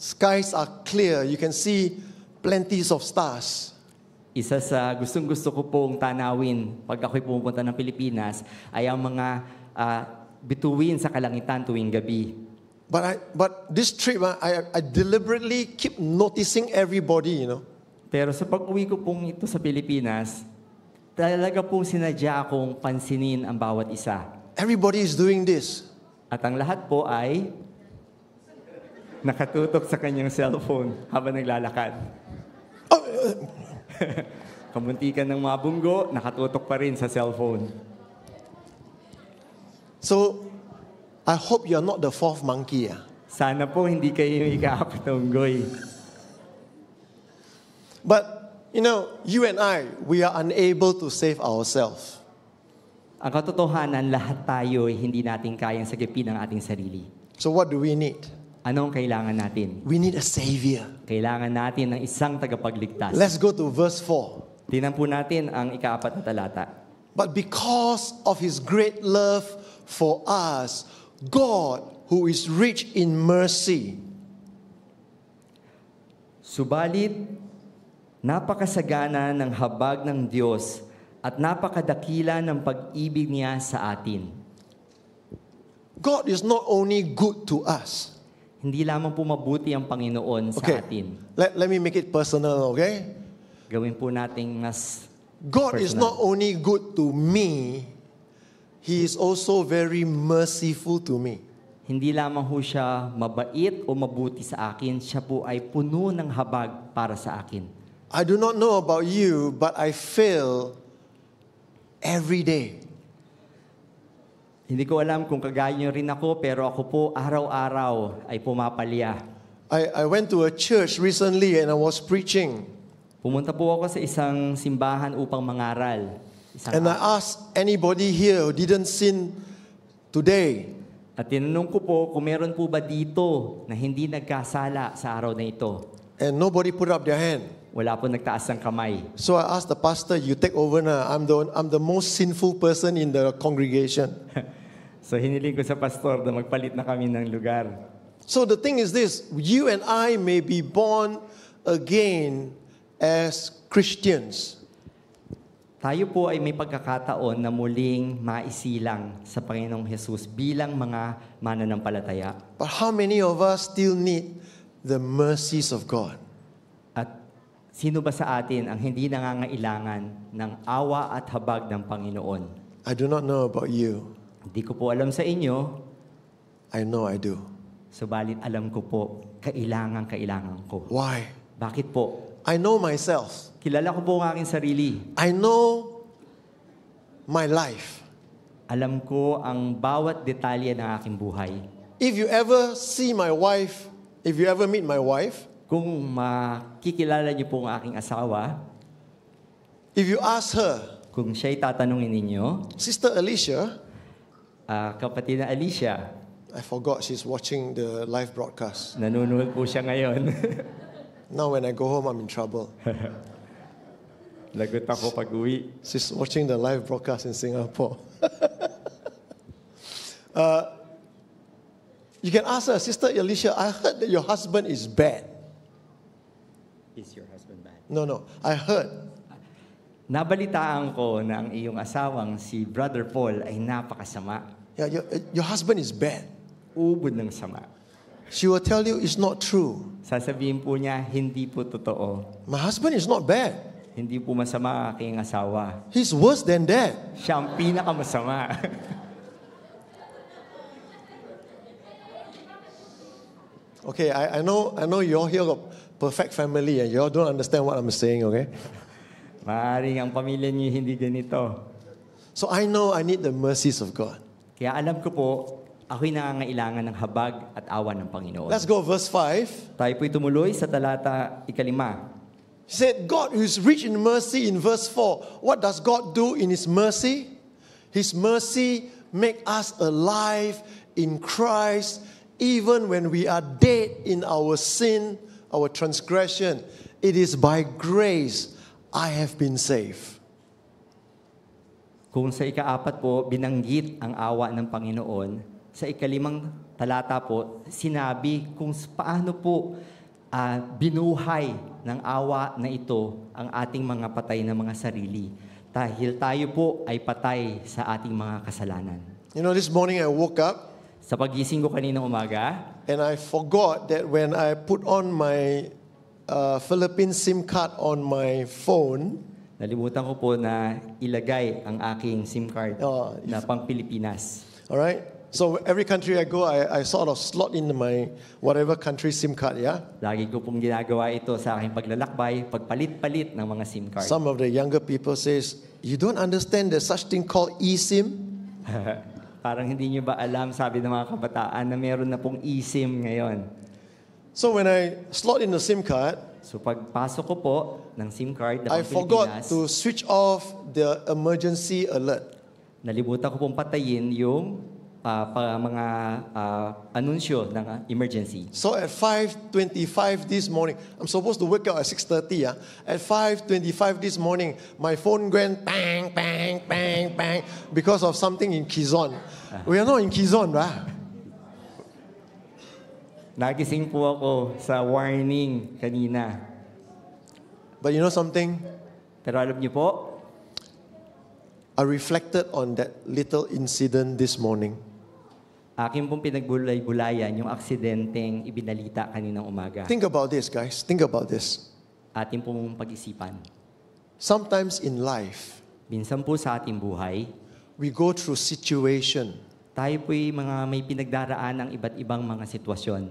skies are clear, you can see plenty of stars. Isa sa gustong-gusto ko pong tanawin pag ako'y pumunta ng Pilipinas ay ang mga bituin sa kalangitan tuwing gabi. But this trip, I deliberately keep noticing everybody, you know. Pero sa pag-uwi ko pong ito sa Pilipinas, talaga pong sinadya akong pansinin ang bawat isa. Everybody is doing this. At ang lahat po ay nakatutok sa kanyang cellphone habang naglalakad. Kamuntikan ng mga bunggo, nakatutok pa rin sa cellphone. So, I hope you are not the 4th monkey. Sana po hindi kayo yung 4 na unggoy. But, you know, you and I, we are unable to save ourselves. Ang katotohanan, lahat tayo ay hindi natin kayang sagipin ang ating sarili. So what do we need? Anong kailangan natin? We need a Savior. Kailangan natin ng isang tagapagligtas. Let's go to verse 4. Tingnan po natin ang ika-4 na talata. But because of His great love for us, God, who is rich in mercy, Subalit, napakasagana ng habag ng Diyos at napakadakila ng pag-ibig niya sa atin. God is not only good to us. Hindi lamang po mabuti ang Panginoon sa Okay, atin. let me make it personal, okay? Gawin po nating mas God is personal. not only good to me, He is also very merciful to me. Hindi lamang ho siya mabait o mabuti sa akin, siya po ay puno ng habag para sa akin. I do not know about you, but I fail every day. Hindi ko alam kung kagaya niyo rin ako, pero ako po araw-araw ay pumapalya. I went to a church recently and I was preaching. Pumunta po ako sa isang simbahan upang mangaral. And I asked anybody here who didn't sin today, At tinanong ko po kung meron po ba dito na hindi nagkasala sa araw na ito. and nobody put up their hand. Wala po nagtaas ng kamay. So I asked the pastor, you take over now. I'm the most sinful person in the congregation. So hiniling ko sa pastor na magpalit na kami ng lugar. So the thing is this, you and I may be born again as Christians. Tayo po ay may pagkakataon na muling maisilang sa Panginoong Hesus bilang mga mananampalataya. But how many of us still need the mercies of God? At sino ba sa atin ang hindi nangangailangan ng awa at habag ng Panginoon? I do not know about you. Hindi ko po alam sa inyo, I know I do. subalit alam ko po, kailangan ko. Why? Bakit po? I know myself. Kilala ko po ang aking sarili. I know my life. Alam ko ang bawat detalye ng aking buhay. If you ever see my wife, if you ever meet my wife, Kung makikilala niyo po ang aking asawa, if you ask her, kung siya'y tatanungin ninyo, Sister Alicia, kapatid na Alicia, I forgot she's watching the live broadcast. nanonood po siya ngayon. Now when I go home, I'm in trouble. Lagot ako pag-uwi. She's watching the live broadcast in Singapore. You can ask her, Sister Alicia, I heard that your husband is bad. Is your husband bad? No, I heard. Nabalitaan ko na ang iyong asawang si Brother Paul ay napakasama. Yeah, your husband is bad. Ubod ng sama. She will tell you it's not true. Sasabihin po niya, hindi po totoo. My husband is not bad. Hindi po masama ang aking asawa. He's worse than that. Siya ang pinakamasama. Okay, I know you all here got perfect family and you all don't understand what I'm saying, okay? Maaaring ang pamilya niyo hindi ganito. So I know I need the mercies of God. Kaya alam ko po, ako'y nangangailangan ng habag at awa ng Panginoon. Let's go verse 5. Tayo po'y tumuloy sa talata 5. He said, God who is rich in mercy in verse 4. What does God do in His mercy? His mercy make us alive in Christ even when we are dead in our sin, our transgression. It is by grace I have been saved. Kung sa 4 po, binanggit ang awa ng Panginoon, sa 5 talata po, sinabi kung paano po binuhay ng awa na ito ang ating mga patay na mga sarili. Dahil tayo po ay patay sa ating mga kasalanan. You know, this morning I woke up Sa pagising ko kaninang umaga, and I forgot that when I put on my Philippine SIM card on my phone, nalimutan ko po na ilagay ang aking SIM card na pang Pilipinas. all right? So every country I go, I sort of slot in my whatever country SIM card, yeah? Lagi ko pong ginagawa ito sa aking paglalakbay, pagpalit-palit ng mga SIM card. Some of the younger people says, you don't understand there's such thing called eSIM? Parang hindi nyo ba alam, sabi ng mga kabataan, na meron na pong eSIM ngayon. So when I slot in the SIM card, So pagpasok ko po ng SIM card na I pang forgot Pilipinas, to switch off the emergency alert. nalimutan ko pong patayin yung mga anunsyo ng emergency. So at 5:25 this morning, I'm supposed to wake up at 6:30. At 5:25 this morning, my phone went bang, bang, bang, bang because of something in Quezon. We are not in Quezon, right? Nagising po ako sa warning kanina. But you know something? Pero alam niyo po, I reflected on that little incident this morning. akin pong pinagbulay-bulayan yung aksidenteng ibinalita kaninang umaga. Think about this, guys. Think about this. Atin pong pag-isipan. Sometimes in life, Minsan po sa ating buhay, we go through situation. tayo po'y mga may pinagdaraan ng iba't ibang mga sitwasyon.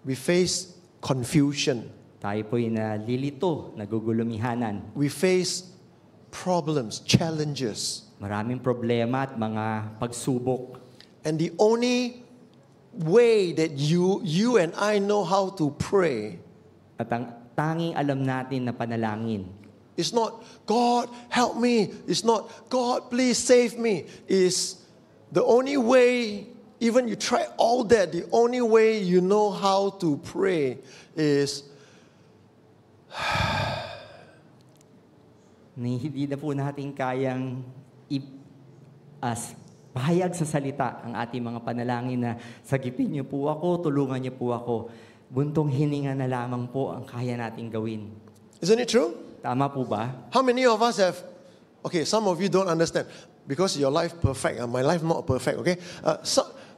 We face confusion. Tayo po'y nalilito, nagugulumihanan. We face problems, challenges. Maraming problema at mga pagsubok. And the only way that you and I know how to pray At ang tanging alam natin na panalangin, is not, God, help me. It's not, God, please save me. Is the only way, even you try all that, the only way you know how to pray is, na hindi na po natin kayang pahayag sa salita ang ating mga panalangin na sagipin niyo po ako, tulungan niyo po ako. Buntong hininga na lamang po ang kaya nating gawin. isn't it true? Tama po ba? How many of us have, okay, some of you don't understand because your life perfect, my life not perfect, okay?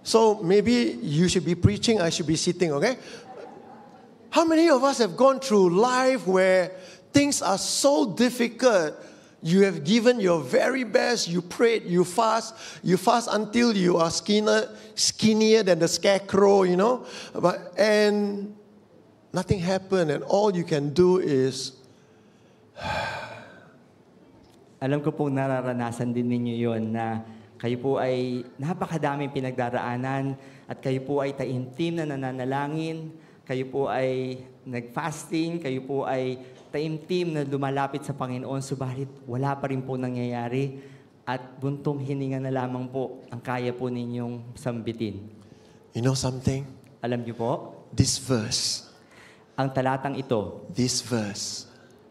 So maybe you should be preaching, I should be sitting, okay? How many of us have gone through life where things are so difficult, you have given your very best, you prayed, you fast until you are skinnier than the scarecrow, you know? And nothing happened, and all you can do is, Alam ko pong nararanasan din ninyo yon na kayo po ay napakadaming pinagdaraanan at kayo po ay taimtim na nananalangin, kayo po ay nag-fasting, kayo po ay taimtim na lumalapit sa Panginoon, subalit wala pa rin po nangyayari at buntong hininga na lamang po ang kaya po ninyong sambitin. you know something? Alam niyo po, This verse, ang talatang ito,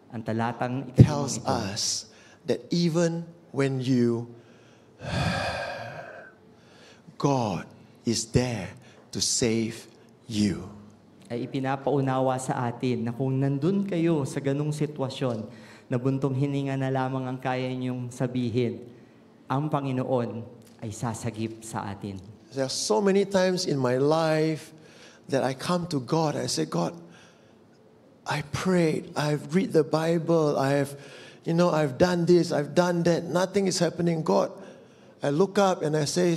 ang talatang tells ito, us that even when God is there to save you. ay ipinapaunawa sa atin na kung nandun kayo sa ganung sitwasyon na buntong hininga na lamang ang kaya niyong sabihin, ang Panginoon ay sasagip sa atin. There are so many times in my life that I come to God, I say, God, I prayed, I've read the Bible, I've done this, I've done that, nothing is happening. God, I look up and I say,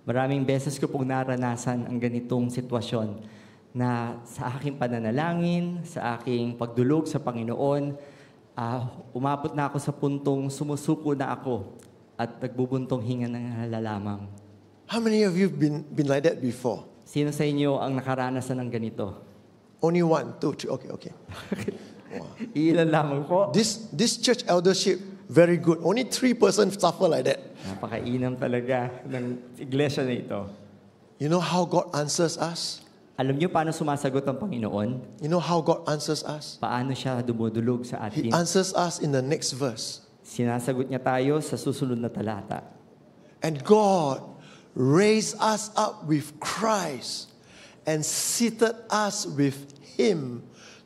Maraming beses ko pong naranasan ang ganitong sitwasyon na sa aking pananalangin, sa aking pagdulog sa Panginoon, umabot na ako sa puntong sumusuko na ako at nagbubuntong hinga ng lamang. how many of you have been like that before? Sino sa inyo ang nakaranasan ng ganito? Only 1, 2, 3, okay. Ilan lamang po. This church eldership, very good. Only 3 persons suffer like that. Napakainam talaga ng iglesia na ito. You know how God answers us? Alam niyo paano sumasagot ang Panginoon? You know how God answers us? Paano siya dumudulog sa He atin? answers us in the next verse. Sinasagot niya tayo sa susunod na talata. And God raised us up with Christ and seated us with Him.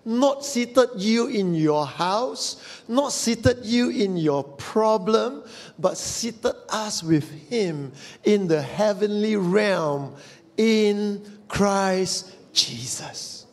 Not seated you in your house, not seated you in your problem, but seated us with Him in the heavenly realm in Christ Jesus.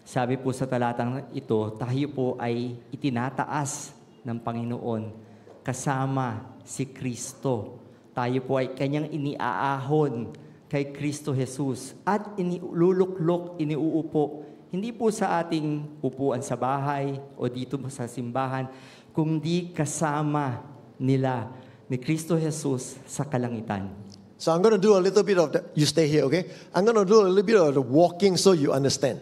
Sabi po sa talatang ito, tayo po ay itinataas ng Panginoon kasama si Kristo. Tayo po ay kanyang iniaahon kay Kristo Jesus at iniluluklok, iniuupo, hindi po sa ating upuan sa bahay o dito sa simbahan, kundi kasama nila ni Kristo Jesus sa kalangitan. So I'm going to do a little bit of that. You stay here, okay? I'm going to do a little bit of the walking so you understand.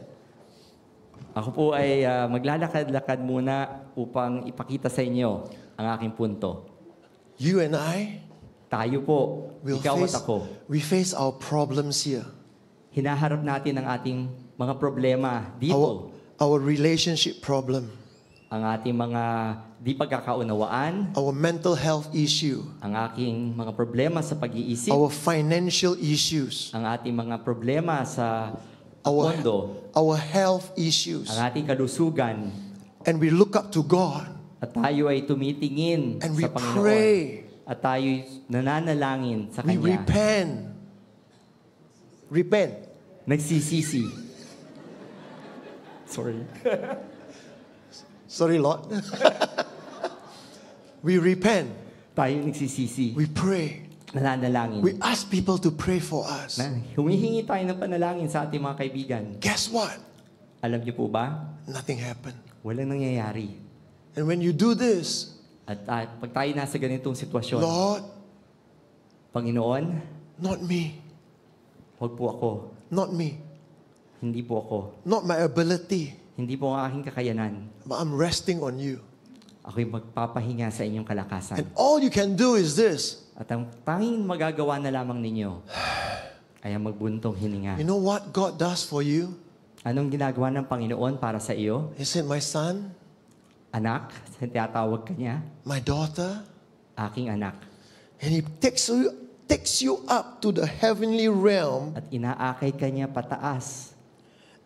Ako po ay maglalakad-lakad muna upang ipakita sa inyo ang aking punto. You and I Tayo po, ikaw at ako, we face our problems here. hinaharap natin ang ating mga problema dito. Our relationship problem, Ang ating mga di pagkakaunawaan, our mental health issue, ang aking mga problema sa pag-iisip, our financial issues, ang ating mga problema sa pondo, our health issues. ang ating kalusugan, And we look up to God at tayo ay tumitingin and we sa Panginoon. pray. At tayo nananalangin sa We Kanya. repent. Nagsisisi. Sorry. Sorry, Lord. We repent. Tayo nagsisisi. We pray. Nananalangin. We ask people to pray for us. Humihingi tayo ng panalangin sa ating mga kaibigan. Guess what? Alam niyo po ba? Nothing happened. Walang nangyayari. And when you do this, At pag tayo nasa ganitong sitwasyon, Lord, Panginoon, not me, huwag po ako. not me, Hindi po ako. not my ability, Hindi po ang aking kakayanan. but I'm resting on you. Ako'y magpapahinga sa inyong kalakasan. And all you can do is this. At ang tanging magagawa na lamang ninyo ay ang magbuntong hininga. You know what God does for you? Anong ginagawa ng Panginoon para sa iyo? He said, my son, Anak, tinatawag ka niya, my daughter, aking anak. and he takes you up to the heavenly realm, At inaakay ka niya pataas.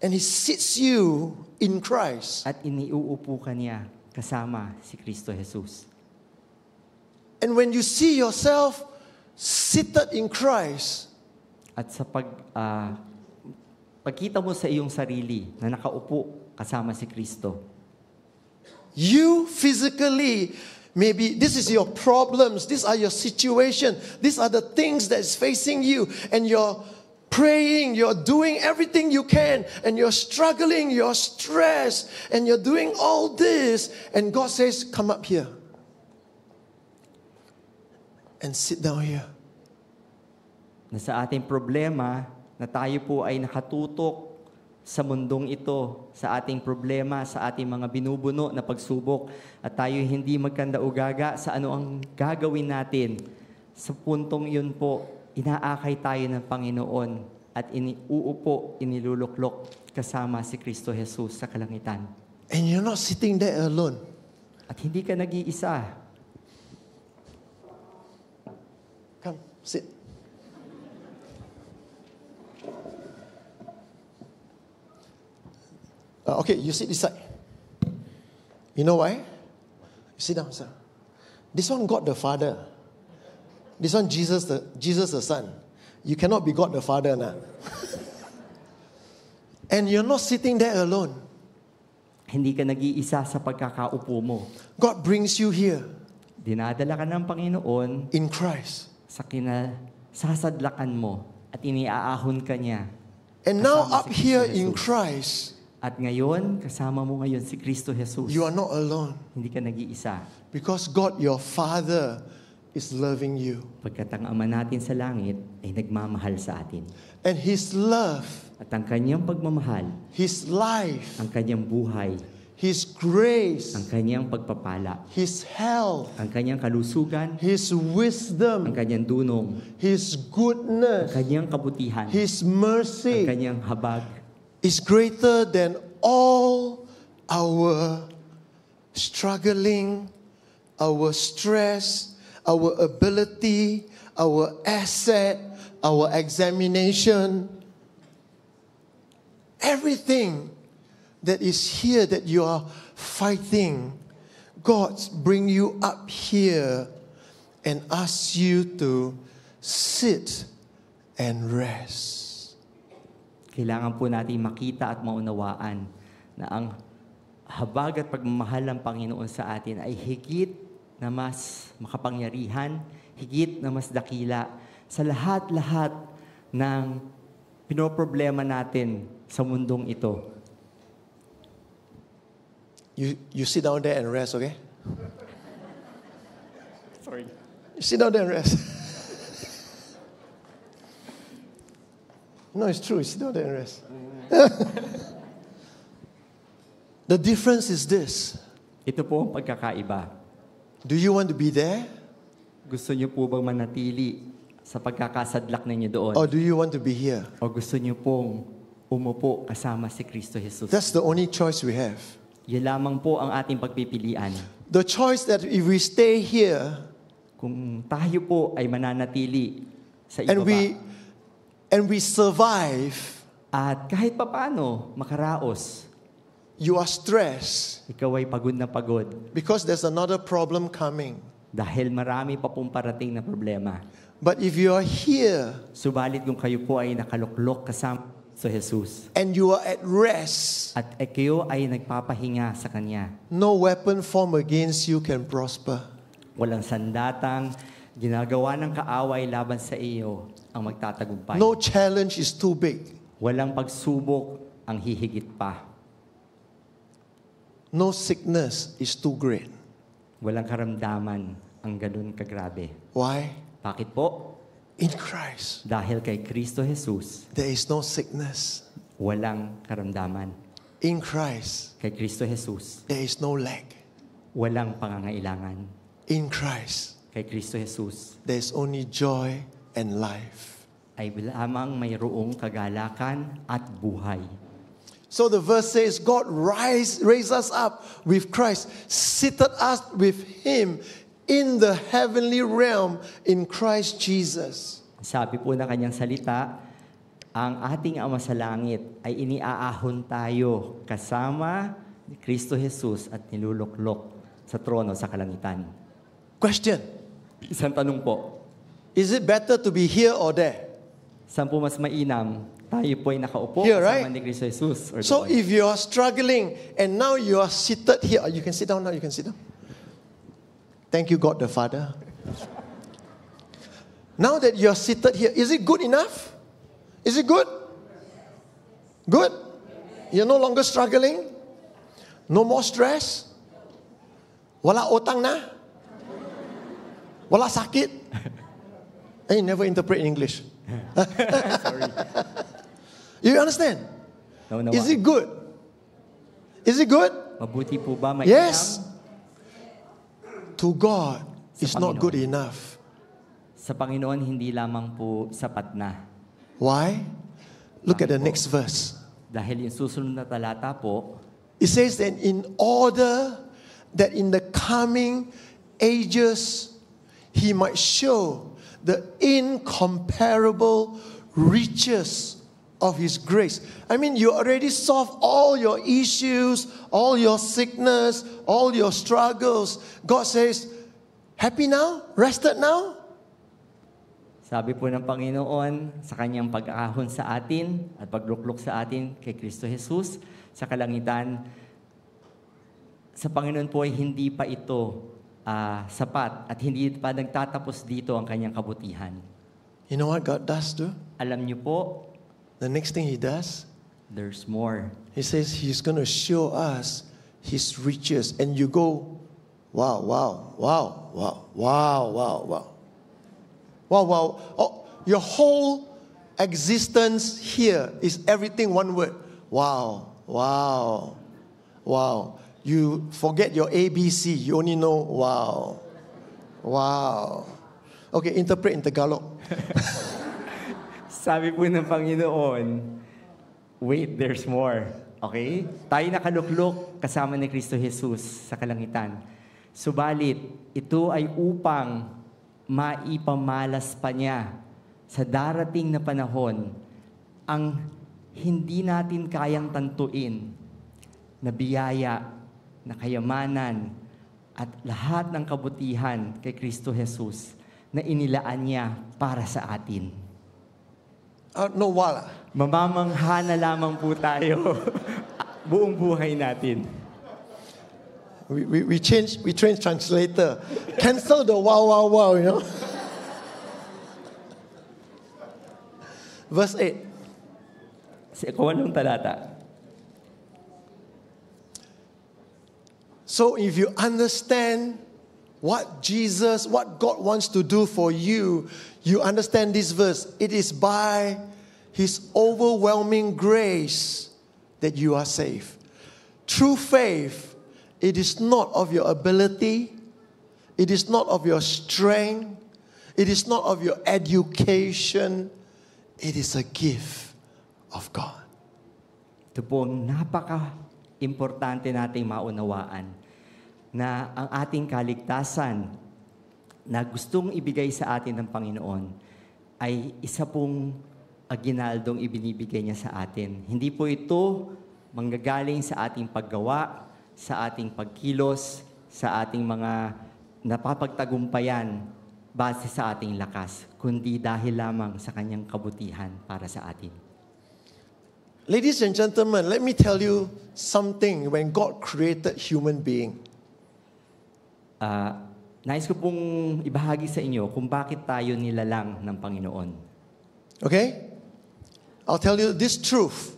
and he sits you in Christ. At iniuupo ka niya kasama si Kristo Jesus. And when you see yourself seated in Christ, At sa pagkita mo sa iyong sarili na nakaupo kasama si Kristo, you physically, maybe this is your problems, these are your situation, these are the things that's facing you, and you're praying, you're doing everything you can, and you're struggling, you're stressed, and you're doing all this, and God says, come up here and sit down here. na sa ating problema, na tayo po ay nakatutok sa mundong ito, sa ating problema, sa ating mga binubuno na pagsubok, at tayo hindi magkandaugaga sa ano ang gagawin natin. Sa puntong yun po, inaakay tayo ng Panginoon at iniuupo, iniluluklok kasama si Kristo Jesus sa kalangitan. And you're not sitting there alone. At hindi ka nag-iisa. Come, sit. Okay, you sit this side. You know why? You sit down, sir. This one God the Father. This one Jesus the Son. You cannot be God the Father now. And you're not sitting there alone. Hindi ka nag-iisa sa pagkakaupo mo. God brings you here Dinadala ka ng Panginoon in Christ. sa sasadlakan mo at iniaahon ka niya. And now Kasama up si Kristo here in Jesus. Christ, At ngayon, kasama mo ngayon si Kristo Jesus. you are not alone. Hindi ka nag-iisa. Because God, your Father, is loving you. Pagkat ang Ama natin sa langit ay nagmamahal sa atin. And His love, At ang kanyang pagmamahal, His life, ang kanyang buhay, His grace, ang kanyang pagpapala, His health, ang kanyang kalusugan, His ang wisdom, kanyang dunong, His ang goodness, kanyang kabutihan, His ang mercy kanyang habag, is greater than all our struggling, our stress, our ability, our asset, our examination. Everything that is here that you are fighting, God bring you up here and ask you to sit and rest. kailangan po natin makita at maunawaan na ang habag at pagmamahal ng Panginoon sa atin ay higit na mas makapangyarihan, higit na mas dakila sa lahat-lahat ng pinoproblema natin sa mundong ito. You sit down there and rest, okay? Sorry. You sit down there and rest. No, it's true. You sit down there and rest. The difference is this. Ito po ang pagkakaiba. Do you want to be there? Gusto niyo po bang manatili sa pagkakasadlak ninyo doon? Or do you want to be here? O gusto niyo pong umupo kasama si Kristo Jesus? That's the only choice we have. Yan lamang po ang ating pagpipilian. The choice that if we stay here Kung tayo po ay mananatili sa and ibaba we survive, at kahit papaano makaraos, you are stressed ikaw ay pagod na pagod because there's another problem coming. dahil marami pa pong parating na problema. But if you are here Subalit kung kayo po ay nakaluklok kasama sa Jesus and you are at rest, at kayo ay nagpapahinga sa Kanya, no weapon formed against you can prosper. walang sandatang ginagawa ng kaaway laban sa iyo ang magtatagumpay. No challenge is too big. Walang pagsubok ang hihigit pa. No sickness is too great. Walang karamdaman ang ganun kagrabe. Why? Bakit po? In Christ, Dahil kay Kristo Jesus, there is no sickness. walang karamdaman. In Christ, Kay Kristo Jesus, there is no lack. walang pangangailangan. In Christ, Kay Kristo Jesus, there is only joy and life. ay lamang mayroong kagalakan at buhay. So the verse says, God raised us up with Christ, seated us with Him in the heavenly realm in Christ Jesus. Sabi po ng kanyang salita, ang ating Ama sa langit ay iniaahon tayo kasama ni Kristo Jesus at niluluklok sa trono sa kalangitan. Question, Isang tanong po, is it better to be here or there? saan po mas mainam? Tayo po ay nakaupo Here, kasama right? ni Kristo Jesus. Or So doon? if you are struggling and now you are seated here, you can sit down now, you can sit down. Thank you, God the Father. Now that you are seated here, is it good enough? Is it good? Good? You're no longer struggling? No more stress? Wala utang na? Wala sakit? I never interpret in English. Sorry. You understand? Naunawa. Is it good? Is it good? Mabuti po ba mainam? Yes. To God, it's not Panginoon. good enough. Sa Panginoon, hindi lamang po sapat na. Why? Look at the next verse. Dahil yung susunod na talata po, It says that in order that in the coming ages He might show the incomparable riches of His grace. I mean, you already solved all your issues, all your sickness, all your struggles. God says, happy now? Rested now? sabi po ng Panginoon sa kanyang pag-ahon sa atin at pagluklok sa atin kay Kristo Jesus sa kalangitan, sa Panginoon po ay hindi pa ito sapat at hindi pa nagtatapos dito ang kanyang kabutihan. You know what God does do? Alam niyo po, The next thing He does, there's more. He says He's going to show us His riches. And you go, wow, wow, wow, wow, wow, wow, wow. Wow, wow. Oh, your whole existence here is everything one word. Wow, wow, wow. You forget your ABC. You only know wow, wow. Okay, interpret in Tagalog. Sabi po ng Panginoon, wait, there's more. Okay? Tayo nakaluklok kasama ni Kristo Jesus sa kalangitan. Subalit, ito ay upang maipamalas pa niya sa darating na panahon ang hindi natin kayang tantuin na biyaya, na kayamanan, at lahat ng kabutihan kay Kristo Jesus na inilaan niya para sa atin. No, wala. Mamamangha na lamang po tayo buong buhay natin. We change translator. Cancel the wow, wow, wow, you know. Verse 8. Sa ikaw-8 talata. So if you understand what God wants to do for you, you understand this verse. It is by His overwhelming grace that you are saved. True faith, it is not of your ability, It is not of your strength. It is not of your education. It is a gift of God. Ito po, napaka-importante nating maunawaan na ang ating kaligtasan na gustong ibigay sa atin ng Panginoon ay isa pong aginaldong ibinibigay niya sa atin. Hindi po ito manggagaling sa ating paggawa, sa ating pagkilos, sa ating mga napapagtagumpayan base sa ating lakas, kundi dahil lamang sa kanyang kabutihan para sa atin. Ladies and gentlemen, let me tell you something when God created human being. Nais ko pong ibahagi sa inyo kung bakit tayo nilalang ng Panginoon. Okay? I'll tell you this truth.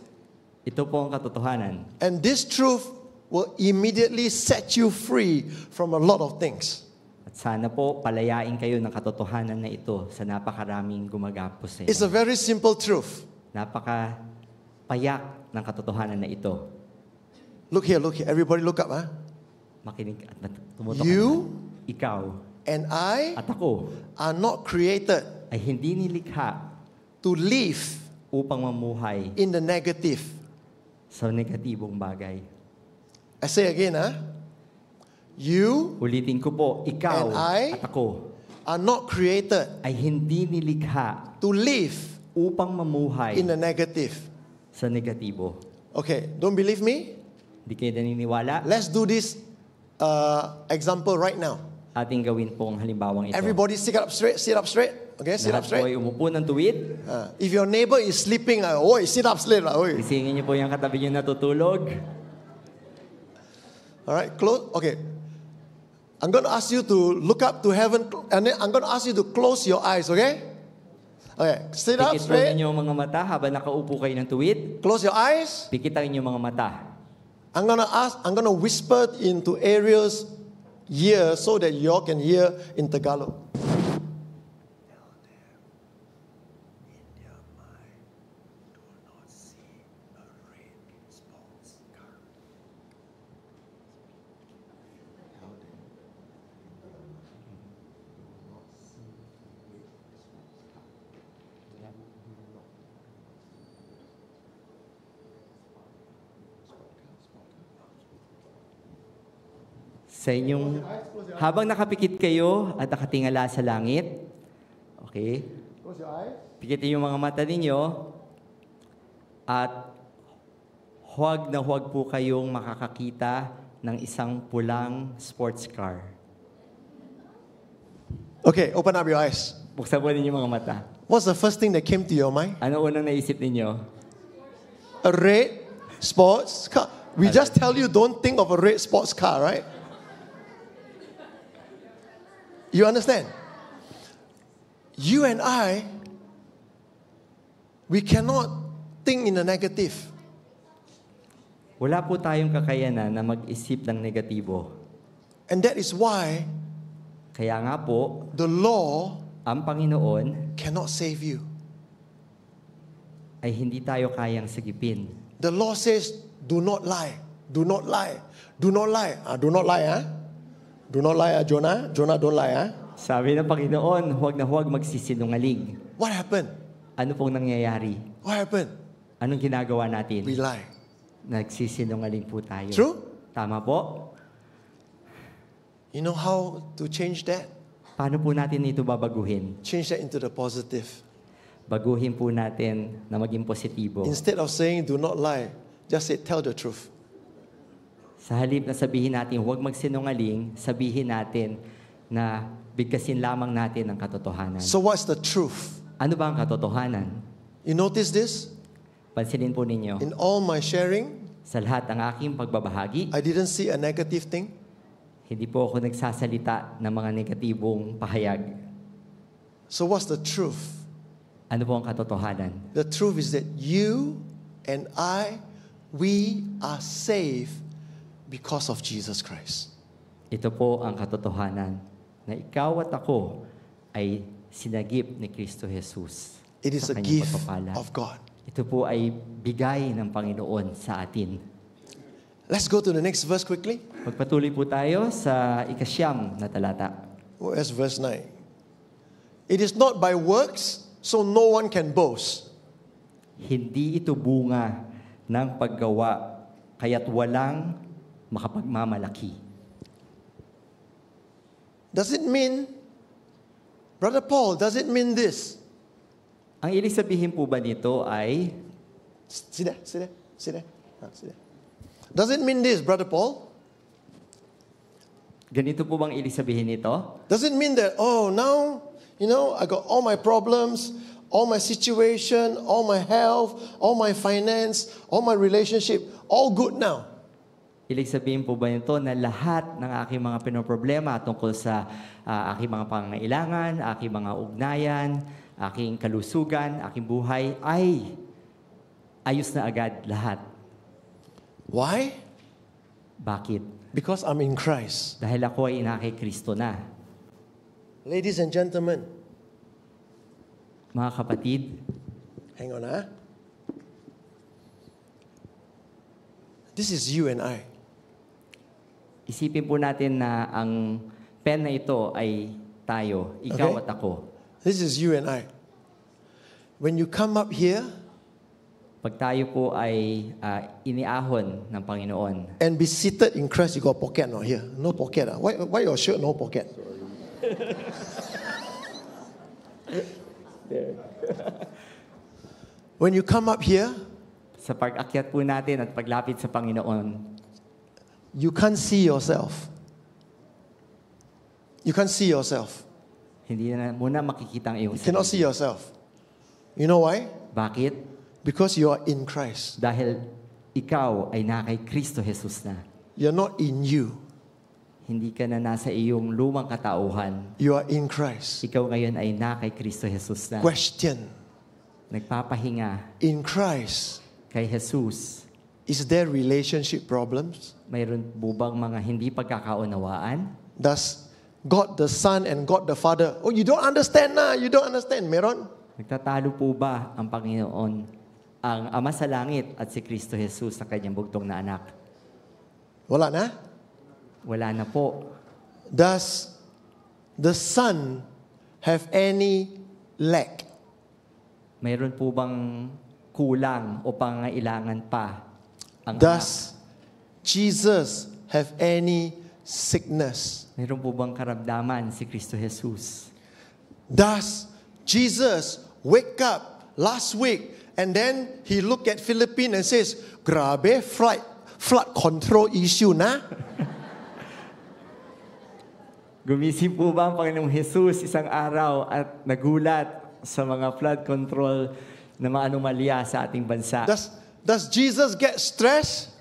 Ito po ang katotohanan. And this truth will immediately set you free from a lot of things. At sana po palayain kayo ng katotohanan na ito sa napakaraming gumagapos sa It's a inyo. very simple truth. Napakapayak ng katotohanan na ito. Look here, look here. Everybody look up, huh? Makinig at tumutok You ka. Ikaw and I at ako are not created ay hindi nilikha to live upang mamuhay in the negative. sa negatibong bagay. I say again, huh? You Ulitin ko po, ikaw And I at ako are not created ay hindi nilikha to live upang mamuhay in the negative. sa negatibo. Okay, don't believe me? Hindi kayo naniniwala? Let's do this example right now. Ating gawin po ang halimbawang ito. Everybody sit up straight, sit up straight. Okay, sit up Lahat po ay straight. umupo ng tuwid. If your neighbor is sleeping, oi, sit up straight. Oi. Isingin niyo po yung katabi niyo natutulog. All right, close. Okay. I'm going to ask you to look up to heaven, and then I'm going to ask you to close your eyes, okay? Okay, sit up Pikit po straight. ninyo ang mga mata habang nakaupo kayo ng tuwid. Close your eyes. Pikitan niyo mga mata. I'm going to whisper into Ariel's ear so that you all can hear in Tagalog. Sa inyong, habang nakapikit kayo at nakatingala sa langit, okay, Close your eyes. pikitin yung mga mata ninyo at huwag na huwag po kayong makakakita ng isang pulang sports car. Okay, open up your eyes. Buksan po ninyo mga mata. What's the first thing that came to your mind? Ano unang naisip ninyo? A red sports car. We just tell you don't think of a red sports car, right? You understand? You and I, we cannot think in a negative. Wala po tayong kakayanan na mag-isip ng negatibo. And that is why Kaya nga po, the law ang Panginoon cannot save you. ay hindi tayo kayang sagipin. The law says, do not lie. Do not lie. Do not lie. Do not lie, huh? Do not lie, Jonah. Jonah, don't lie, huh? Sabi ng Panginoon, huwag na huwag magsisinungaling. What happened? Ano pong nangyayari? What happened? Anong ginagawa natin? We lie. Nagsisinungaling po tayo. True? Tama po? You know how to change that? Paano po natin ito babaguhin? Change that into the positive. Baguhin po natin na maging positibo. Instead of saying, do not lie, just say, tell the truth. Sa halip na sabihin natin, huwag magsinungaling, sabihin natin na bigkasin lamang natin ang katotohanan. So what's the truth? Ano ba ang katotohanan? You notice this? Pansinin po ninyo, In all my sharing, sa lahat ng aking pagbabahagi, I didn't see a negative thing. hindi po ako nagsasalita ng mga negatibong pahayag. So what's the truth? Ano po ang katotohanan? The truth is that you and I, we are saved because of Jesus Christ. Ito po ang katotohanan na ikaw at ako ay sinagip ni Kristo Jesus. It is sa a kanyang gift pagpapala. of God. Ito po ay bigay ng Panginoon sa atin. Let's go to the next verse quickly. Magpatuloy po tayo sa 9 na talata. Where's verse 9? It is not by works, so no one can boast. Hindi ito bunga ng paggawa, kaya't walang makapagmamalaki. Does it mean, Brother Paul, does it mean this? Ang ibig sabihin po ba nito ay, Sit there. Sit there. Does it mean this, Brother Paul? ganito po bang ibig sabihin nito? Does it mean that, oh, now, I got all my problems, all my situation, all my health, all my finance, all my relationship, all good now? Ibig sabihin po ba nito na lahat ng aking mga pinoproblema tungkol sa aking mga pangangailangan, aking mga ugnayan, aking kalusugan, aking buhay ay ayos na agad lahat? Why? Bakit? Because I'm in Christ. Dahil ako ay ina kay Kristo na. Ladies and gentlemen, Mga kapatid, hang on, This is you and I. isipin po natin na ang pen na ito ay tayo, ikaw Okay. at ako. This is you and I. When you come up here Pag tayo po ay iniahon ng Panginoon, and be seated in Christ, you got pocket no here? No pocket. Why your shirt no pocket? When you come up here, sa pag-akyat po natin at paglapit sa Panginoon, you can't see yourself. You can't see yourself. hindi na muna makikita ang iyong You cannot see yourself. You know why? Bakit? Because you are in Christ. Dahil ikaw ay na kay Kristo Jesus na. You're not in you. Hindi ka na nasa iyong lumang katauhan. You are in Christ. Ikaw ngayon ay na kay Kristo Jesus na. Question. Nagpapahinga In Christ, kay Jesus. is there relationship problems? Mayroon po bang mga hindi pagkakaunawaan? Does God the Son and God the Father, oh, you don't understand na, you don't understand, meron? Nagtatalo po ba ang Panginoon, ang Ama sa Langit at si Kristo Jesus sa kanyang bugtong na anak? Wala na? Wala na po. Does the Son have any lack? Mayroon po bang kulang o pangailangan pa ang anak? Does Jesus have any sickness? Mayroon po bang karamdaman si Kristo Jesus? Does Jesus wake up last week and then he look at Philippines and says, grabe, flood control issue na? Gumising po ba ang Panginoong Jesus isang araw at nagulat sa mga flood control na mga anomalya sa ating bansa? Does Jesus get stressed?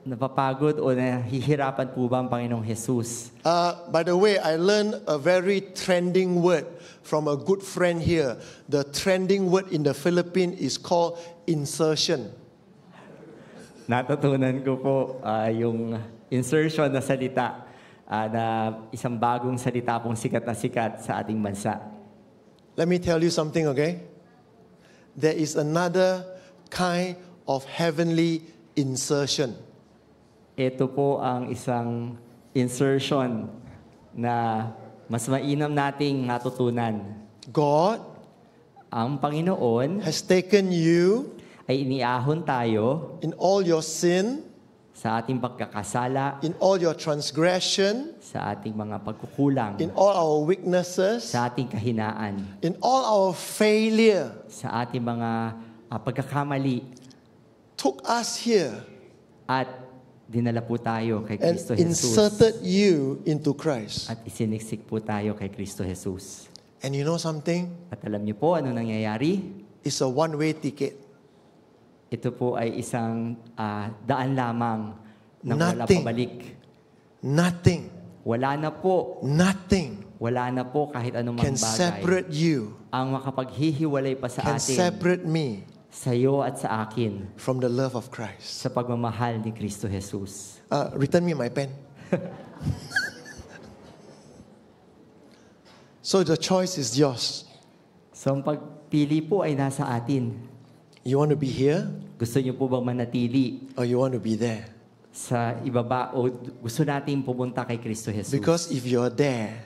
Napapagod o nahihirapan po ba ang Panginoong Jesus? By the way, I learned a very trending word from a good friend here. The trending word in the Philippines is called insertion. Natutunan ko po yung insertion na salita na isang bagong salita pong sikat na sikat sa ating bansa. Let me tell you something, okay? There is another kind of heavenly insertion. Ito po ang isang insertion na mas mainam nating natutunan. God Ang Panginoon has taken you ay iniahon tayo in all your sin, sa ating pagkakasala, in all your transgression, sa ating mga pagkukulang, in all our weaknesses, sa ating kahinaan, in all our failure, sa ating mga pagkakamali, took us here at dinala po tayo kay and Kristo Jesus. inserted you into Christ. At isiniksik po tayo kay Kristo Jesus. And you know something? At alam niyo po ano nangyayari? It's a one-way ticket. Ito po ay isang daan lamang na wala Nothing. pabalik. Nothing, Wala na po. nothing Wala na po kahit anumang can bagay. separate you, Ang makapaghihiwalay pa sa can atin, separate me sa iyo at sa akin, from the love of Christ. sa pagmamahal ni Kristo Jesus. Return me my pen. So the choice is yours. So ang pagpili po ay nasa atin. You want to be here Gusto niyo po bang manatili or you want to be there? sa ibaba o gusto nating pumunta kay Kristo Jesus. Because if you're there,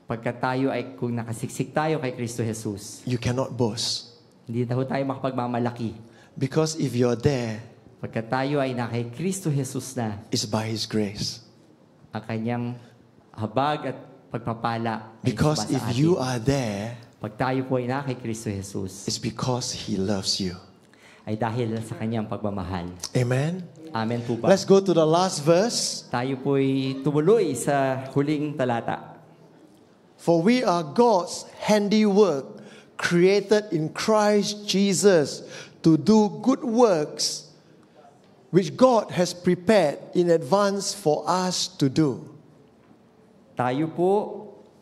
Pagka tayo ay, kung nakasiksik tayo kay Kristo Jesus, you cannot boast. hindi na ho tayo makapagmamalaki. Because if you're there, Pagka tayo ay na kay Kristo Jesus na, it's by His grace. ang kanyang habag at pagpapala ay Because sumasa if atin. you are there, Pag tayo po ay na kay Kristo Jesus, it's because He loves you. ay dahil sa kanyang pagmamahal. Amen. Amen po ba? Let's go to the last verse. Tayo po ay tumuloy sa huling talata. For we are God's handiwork, created in Christ Jesus to do good works, which God has prepared in advance for us to do. Tayo po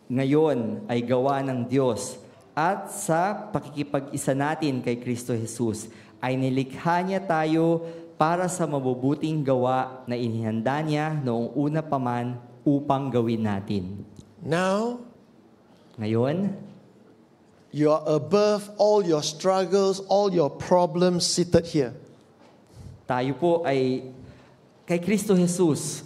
ngayon ay gawa ng Diyos at sa pakikipag-isa natin kay Kristo Jesus ay nilikha niya tayo para sa mabubuting gawa na inihanda niya noong una pa man upang gawin natin. Now, Ngayon, you are above all your struggles, all your problems seated here. tayo po ay kay Kristo Jesus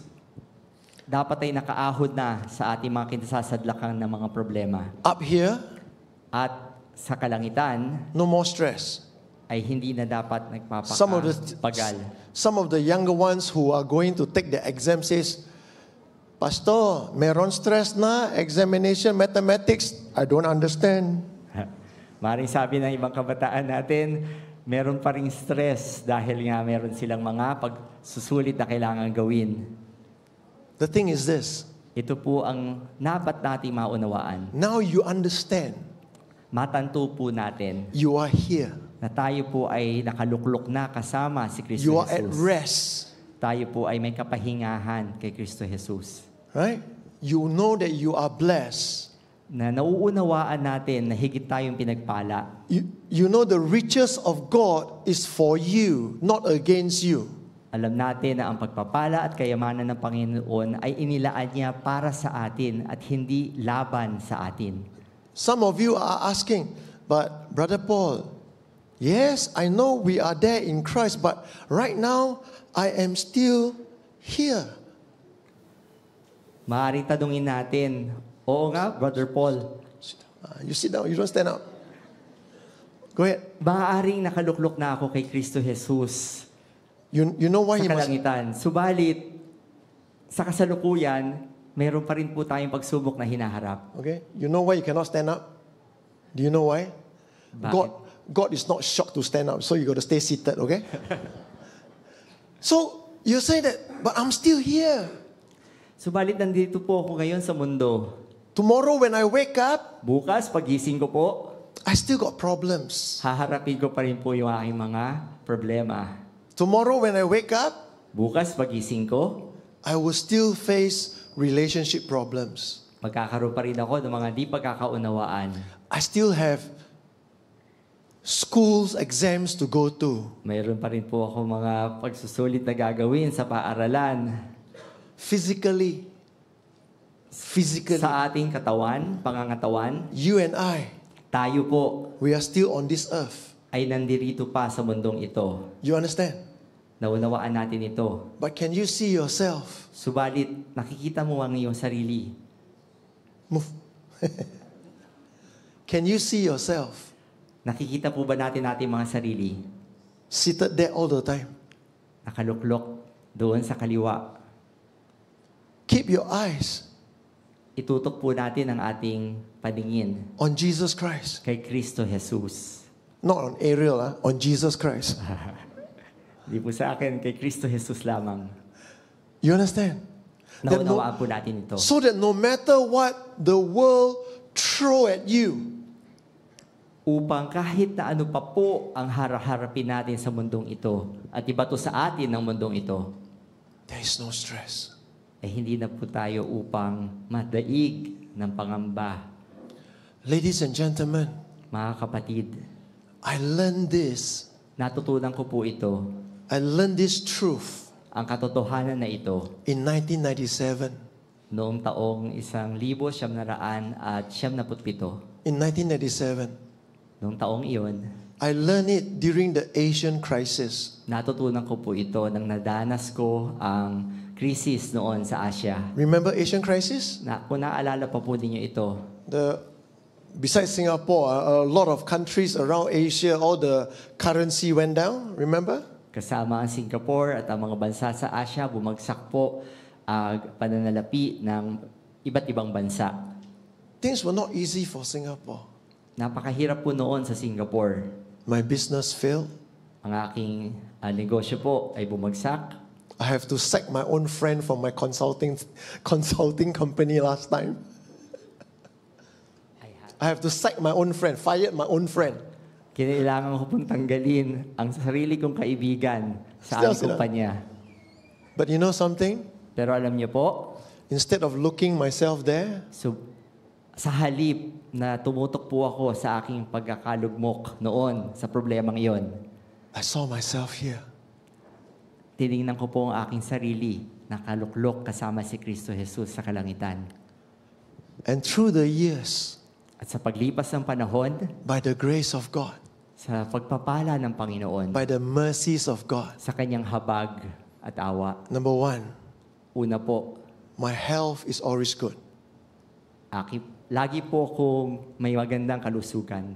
dapat ay nakaahod na sa ating mga kinasasadlakan ng mga problema. Up here, At sa kalangitan no more stress. ay hindi na dapat Some nagpapagal. of the younger ones who are going to take the exam says, Pastor, meron stress na, examination, mathematics, I don't understand. Maring sabi ng ibang kabataan natin, meron pa ring stress dahil nga meron silang mga pagsusulit na kailangan gawin. The thing is this, Ito po ang dapat nating maunawaan. now you understand, Matanto po natin you are here, na tayo po ay nakaluklok na kasama si Kristo you are at Jesus. rest, Tayo po ay may kapahingahan kay Kristo Jesus. right? You know that you are blessed. Na nauunawaan natin na higit tayong pinagpala. You know the riches of God is for you, not against you. Alam natin na ang pagpapala at kayamanan ng Panginoon ay inilaan niya para sa atin at hindi laban sa atin. Some of you are asking, but Brother Paul, yes, I know we are there in Christ, but right now I am still here. Maaaring tanungin natin, oo nga, Brother Paul, You sit down, you don't stand up. Go ahead. maaaring nakaluklok na ako kay Kristo Jesus You know why sa he must. kalangitan. Subalit, sa kasalukuyan, meron pa rin po tayong pagsubok na hinaharap. Okay? You know why you cannot stand up? Do you know why? Bakit? God is not shocked to stand up, so you got to stay seated, okay? So, you say that, but I'm still here. Subalit, nandito po ako ngayon sa mundo. Tomorrow when I wake up, Bukas, pagising ko po, I still got problems. haharapin ko pa rin po yung aking mga problema. Tomorrow when I wake up, Bukas, pagising ko, I will still face relationship problems. magkakaroon pa rin ako ng mga di pagkakaunawaan. I still have schools, exams to go to. Mayroon pa rin po ako mga pagsusulit na gagawin sa paaralan. Physically, Sa ating katawan, pangangatawan, you and I, tayo po we are still on this earth. ay nandirito pa sa mundong ito. You understand? Naunawaan natin ito. But can you see yourself? Subalit, nakikita mo ang iyong sarili. Move. Can you see yourself Nakikita po ba natin mga sarili? seated there all the time? Nakaluklok doon sa kaliwa. Keep your eyes Itutok po natin ang ating paningin on Jesus Christ. kay Kristo Jesus. Not on Ariel, on Jesus Christ. Hindi po sa akin, kay Kristo Jesus lamang. You understand? That no- Naunawaan po natin ito. so that no matter what the world throw at you, Upang kahit na ano pa po ang harapin natin sa mundong ito at ibato sa atin ng mundong ito, there is no stress. ay hindi na po tayo upang madaig ng pangamba. Ladies and gentlemen, Mga kapatid, I learned this. natutunan ko po ito, I learned this truth ang katotohanan na ito, in 1997. noong taong 1997. In 1997, Noong taong iyon, I learned it during the Asian crisis. Natutunan ko po ito nang nadanas ko ang krisis noon sa Asia. Remember Asian crisis? Kung naalala pa po ninyo ito, Besides Singapore, a lot of countries around Asia, all the currency went down. Remember? kasama ang Singapore at ang mga bansa sa Asia, bumagsak po ang pananalapi ng iba't ibang bansa. Things were not easy for Singapore. Napakahirap po noon sa Singapore. My business failed. Ang aking negosyo po ay bumagsak. I have to sack my own friend from my consulting company last time. I have to sack my own friend, fired my own friend. Kinailangan ko pong tanggalin ang sarili kong kaibigan sa aming kumpanya. But you know something? Pero alam niyo po, instead of looking myself there, sa halip na tumutok po ako sa aking pagkakalugmok noon sa problemang iyon, I saw myself here. tinignan ko po ang aking sarili, nakaluklok kasama si Kristo Jesus sa kalangitan. And through the years, At sa paglipas ng panahon, by the grace of God, sa pagpapala ng Panginoon, by the mercies of God, sa kanyang habag at awa, number one, una po, my health is always good. lagi po akong may magandang kalusugan.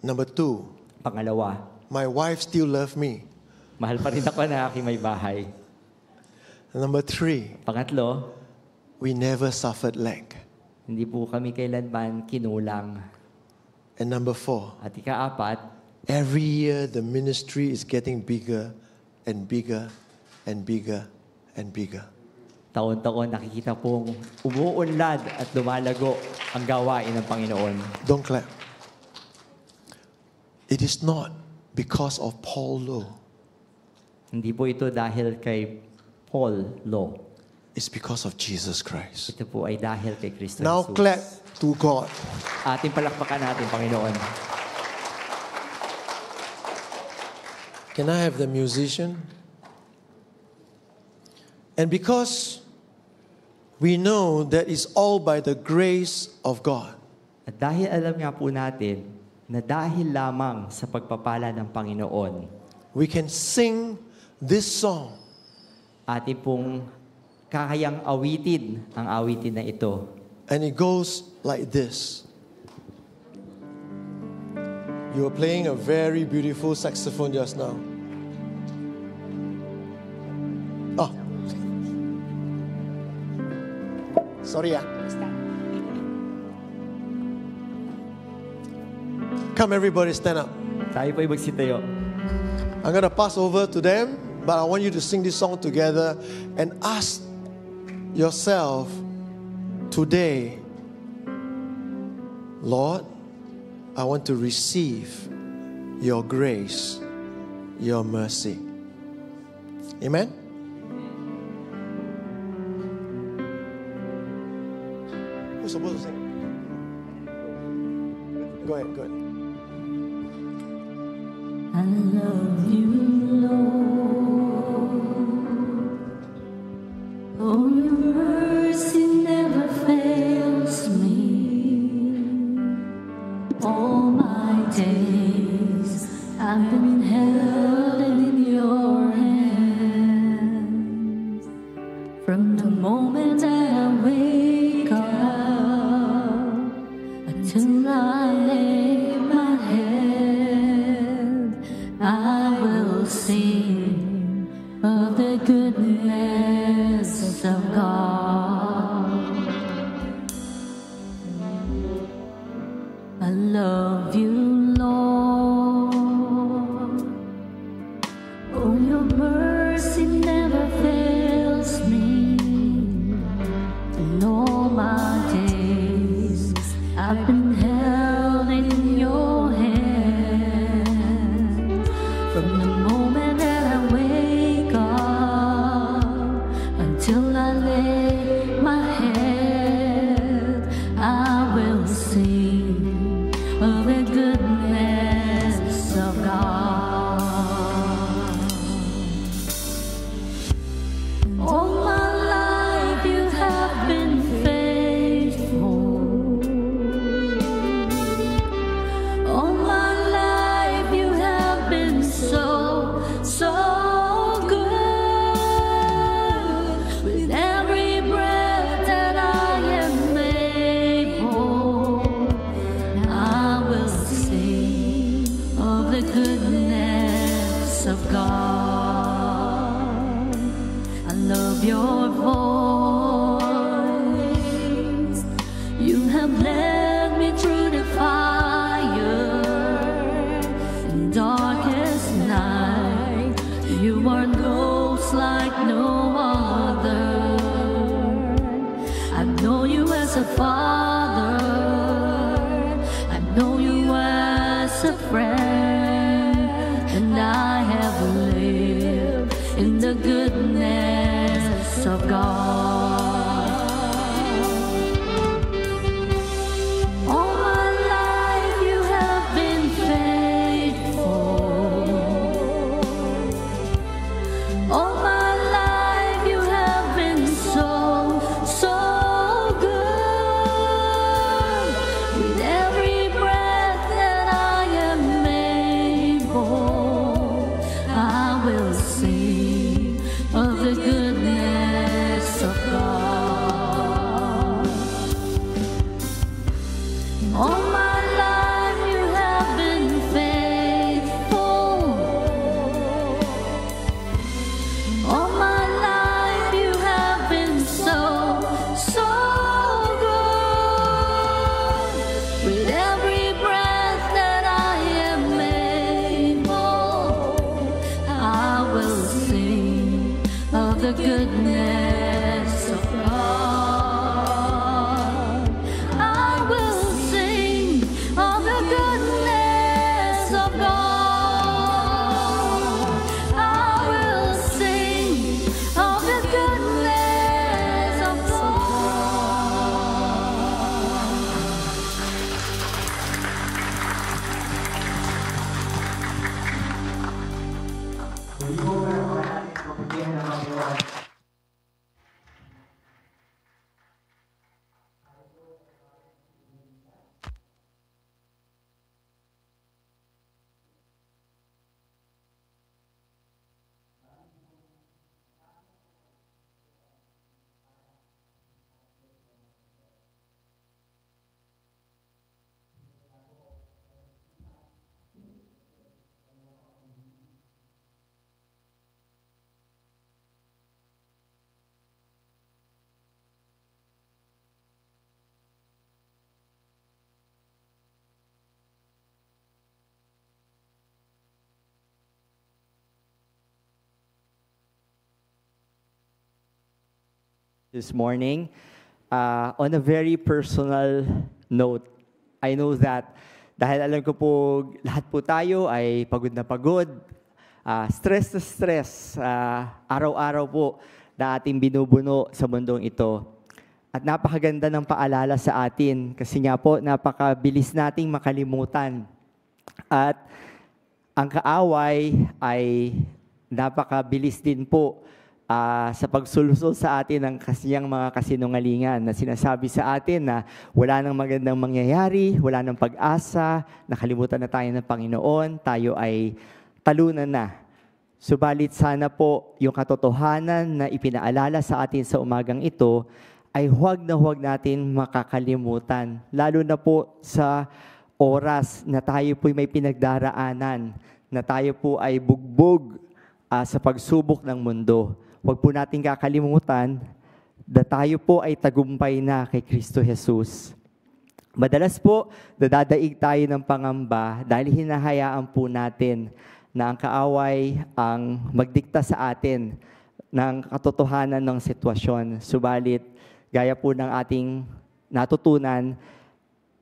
Number two, Pangalawa, my wife still loves me. mahal pa rin ako na aking may bahay. Number three, Pangatlo, we never suffered lack. hindi po kami kailanman kinulang. And number four, At ikaapat, every year the ministry is getting bigger and bigger and bigger and bigger. taon-taon nakikita pong umuunlad at lumalago ang gawain ng Panginoon. Don't clap. It is not because of Paul Lowe. Hindi po ito dahil kay Paul Lowe. It's because of Jesus Christ. Ito po ay dahil kay Kristo Now Jesus. clap to God. Ating palakpakan natin, Panginoon. Can I have the musician? And because we know that it's all by the grace of God, At dahil alam nga po natin na dahil lamang sa pagpapala ng Panginoon, we can sing this song. ating pong kakayang awitin ang awitin na ito. And it goes like this. You were playing a very beautiful saxophone just now. Oh. Sorry, Come, everybody, stand up. Tayo po'y magsitayo. I'm going to pass over to them, but I want you to sing this song together and ask yourself today, Lord, I want to receive your grace, your mercy. Amen? Who's supposed to sing? Go ahead, go ahead. I love you, Lord. Oh, your mercy never fails me. All my days I've been held in your hands. From the moment that I wake up until I lay my head, I will sing of the goodness of God. I love you, Lord. Oh, your mercy never fails me. In all my days, I've been held in your hand. From the moment that I wake up until I lay my head, I will sing of the goodness of God. All my life you have been faithful. have led me through the fire in darkest night. You are close like no other. I know you as a father. I know you as a friend. And I have lived in the goodness of God. All my life you have been faithful. All my life you have been so, so good. With every breath that I am able, I will sing of the goodness of God. All my life you have been faithful. All my life you have been so, so good. With every breath that I am able, I will sing of the goodness of God. I will sing of the goodness of God. I will sing of the goodness of This morning. On a very personal note, I know that dahil alam ko po lahat po tayo ay pagod na pagod, stress na stress, araw-araw po na ating binubuno sa mundong ito. At napakaganda ng paalala sa atin kasi nga po napakabilis nating makalimutan. At ang kaaway ay napakabilis din po sa pagsulusol sa atin ng kasiyang mga kasinungalingan na sinasabi sa atin na wala nang magandang mangyayari, wala nang pag-asa, nakalimutan na tayo ng Panginoon, tayo ay talunan na. Subalit sana po yung katotohanan na ipinaalala sa atin sa umagang ito ay huwag natin makakalimutan, lalo na po sa oras na tayo po may pinagdaraanan, na tayo po ay bugbog sa pagsubok ng mundo. Huwag po natin kakalimutan na tayo po ay tagumpay na kay Kristo Jesus. Madalas po, dadadaig tayo ng pangamba dahil hinahayaan po natin na ang kaaway ang magdikta sa atin ng katotohanan ng sitwasyon. Subalit, gaya po ng ating natutunan,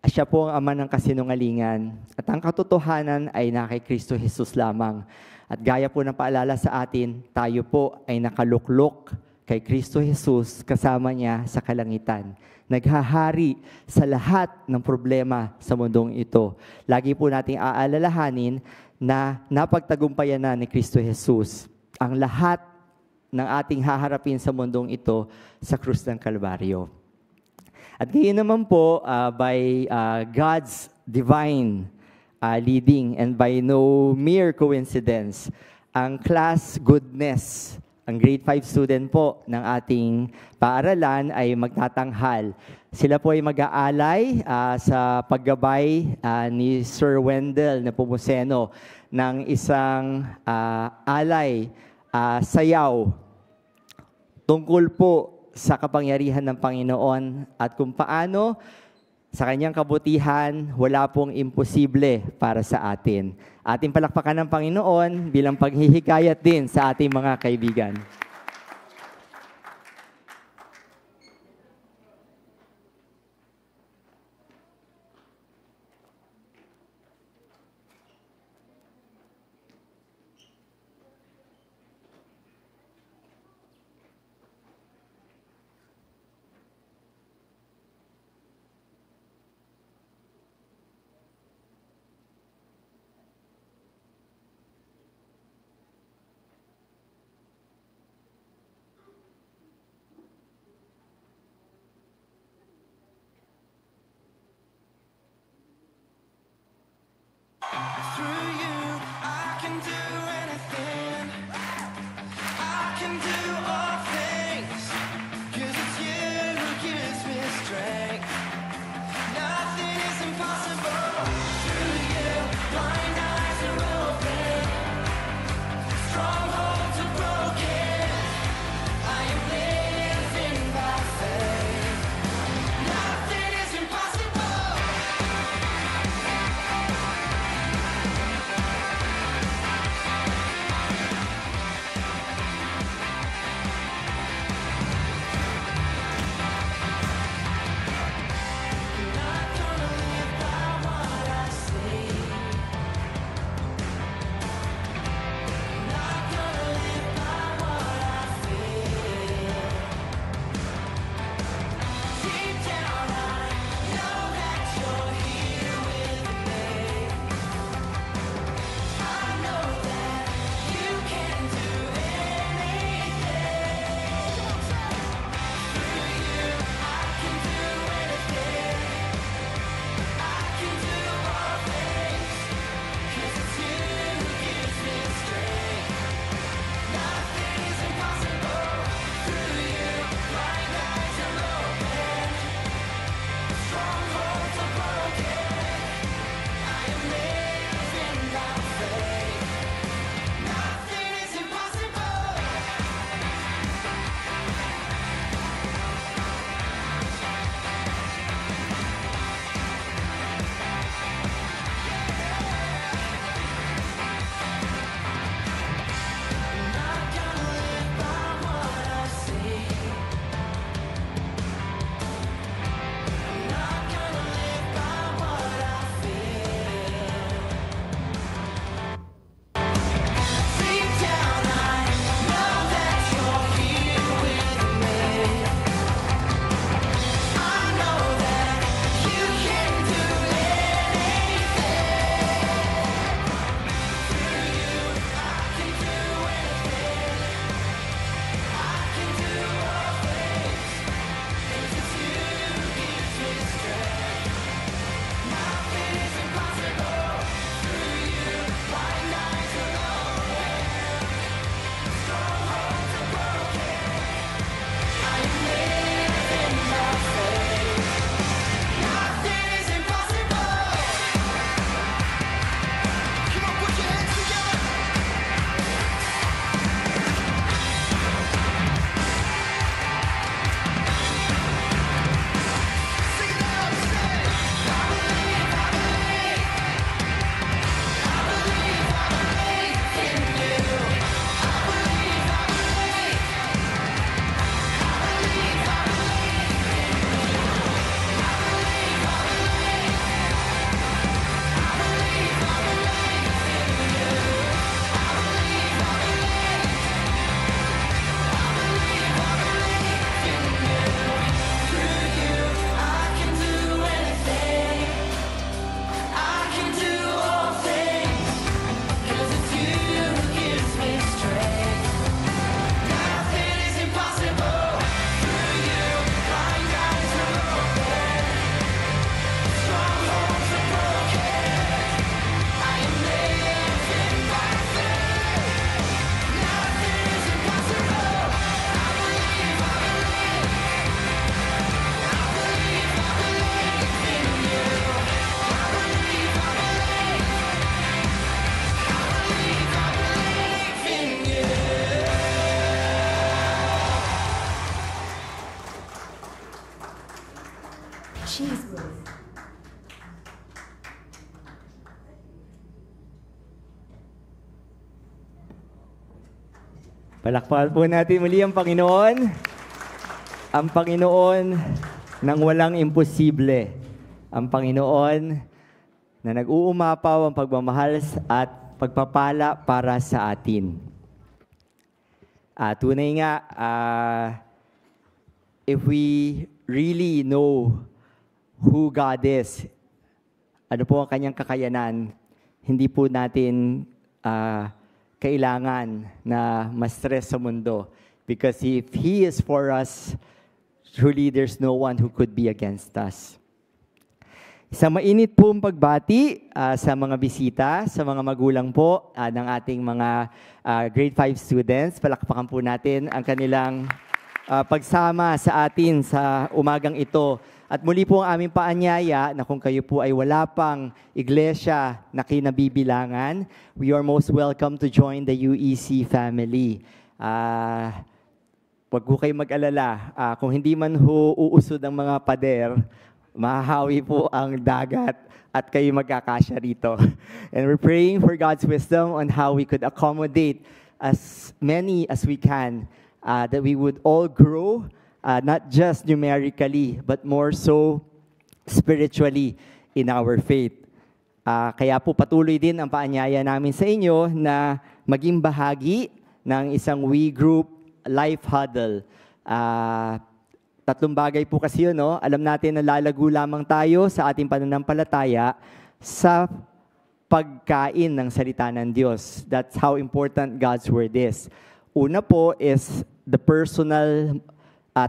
siya po ang ama ng kasinungalingan. At ang katotohanan ay na kay Kristo Jesus lamang. At gaya po ng paalala sa atin, tayo po ay nakaluklok kay Kristo Jesus kasama niya sa kalangitan. Naghahari sa lahat ng problema sa mundong ito. Lagi po nating aalalahanin na napagtagumpayan na ni Kristo Jesus ang lahat ng ating haharapin sa mundong ito sa krus ng Kalbaryo. At ngayon naman po, by God's divine leading and by no mere coincidence, ang class goodness, ang grade 5 student po ng ating paaralan ay magtatanghal. Sila po ay mag-aalay sa paggabay ni Sir Wendell Nepomuceno ng isang alay, sayaw, tungkol po sa kapangyarihan ng Panginoon at kung paano Sa kanyang kabutihan, wala pong imposible para sa atin. Ating palakpakan ng Panginoon bilang paghihikayat din sa ating mga kaibigan. Through you, I can do anything. I can do all things. 'Cause it's you who gives me strength. Nothing is impossible. Through you, blind eyes are open. Strongholds are broken. I am living by faith. Nothing is impossible. Jesus. Palakpakan po natin muli ang Panginoon. Ang Panginoon ng walang imposible. Ang Panginoon na nag-uumapaw ang pagmamahal at pagpapala para sa atin. Tunay nga, if we really know who God is, ano po ang kanyang kakayanan, hindi po natin kailangan na ma-stress sa mundo. Because if He is for us, truly there's no one who could be against us. Isang mainit pong pagbati sa mga bisita, sa mga magulang po ng ating mga grade 5 students. Palakpakan po natin ang kanilang pagsama sa atin sa umagang ito. At muli po ang aming paanyaya na kung kayo po ay wala pang iglesia na kinabibilangan, we are most welcome to join the UEC family. Huwag po kayo mag-alala. Kung hindi man uusod ang mga pader, mahahawi po ang dagat at kayo magkakasya rito. And we're praying for God's wisdom on how we could accommodate as many as we can, that we would all grow, not just numerically, but more so spiritually in our faith. Kaya po patuloy din ang paanyaya namin sa inyo na maging bahagi ng isang We Group Life Huddle. Tatlong bagay po kasi yun, no? Alam natin na lalago lamang tayo sa ating pananampalataya sa pagkain ng salita ng Diyos. That's how important God's Word is. Una po is the personal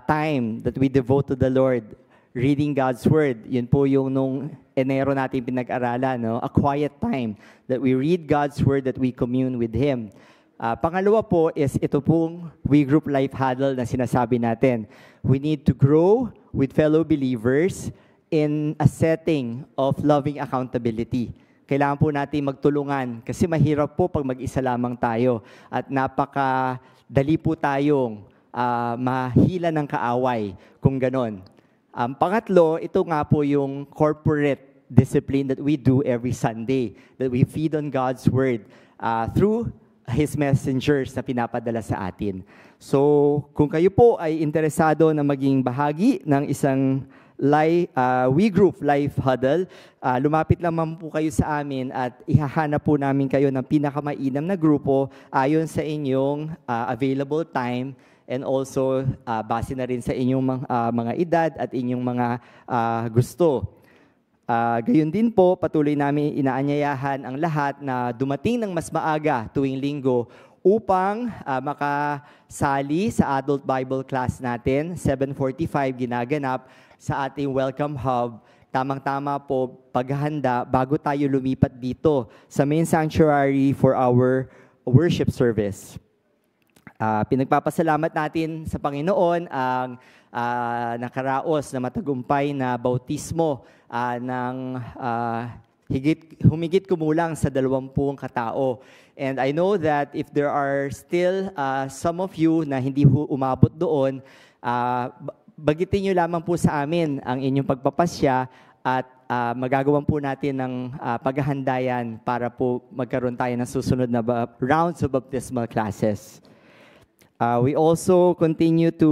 time that we devote to the Lord, reading God's Word. Yun po yung nung Enero natin pinag-aralan, no? A quiet time that we read God's Word, that we commune with Him. Pangalawa po is ito pong We Group Life Huddle na sinasabi natin. We need to grow with fellow believers in a setting of loving accountability. Kailangan po natin magtulungan kasi mahirap po pag mag-isa lamang tayo at napakadali po tayong mahila ng kaaway kung ganon. Pangatlo, ito nga po yung corporate discipline that we do every Sunday, that we feed on God's Word through His messengers na pinapadala sa atin. So, kung kayo po ay interesado na maging bahagi ng isang We Group Life Huddle, lumapit lamang po kayo sa amin at ihahanap po namin kayo ng pinakamainam na grupo ayon sa inyong available time and also base na rin sa inyong mga edad at inyong mga gusto. Gayon din po, patuloy namin inaanyayahan ang lahat na dumating ng mas maaga tuwing linggo upang makasali sa adult Bible class natin. 7:45 ginaganap sa ating Welcome Hub. Tamang-tama po paghahanda bago tayo lumipat dito sa main sanctuary for our worship service. Pinagpapasalamat natin sa Panginoon ang nakaraos na matagumpay na bautismo ng humigit kumulang sa 20 katao. And I know that if there are still some of you na hindi umabot doon, bagitin nyo lamang po sa amin ang inyong pagpapasya at magagawan po natin ng paghahandayan para po magkaroon tayo ng susunod na rounds of baptismal classes. We also continue to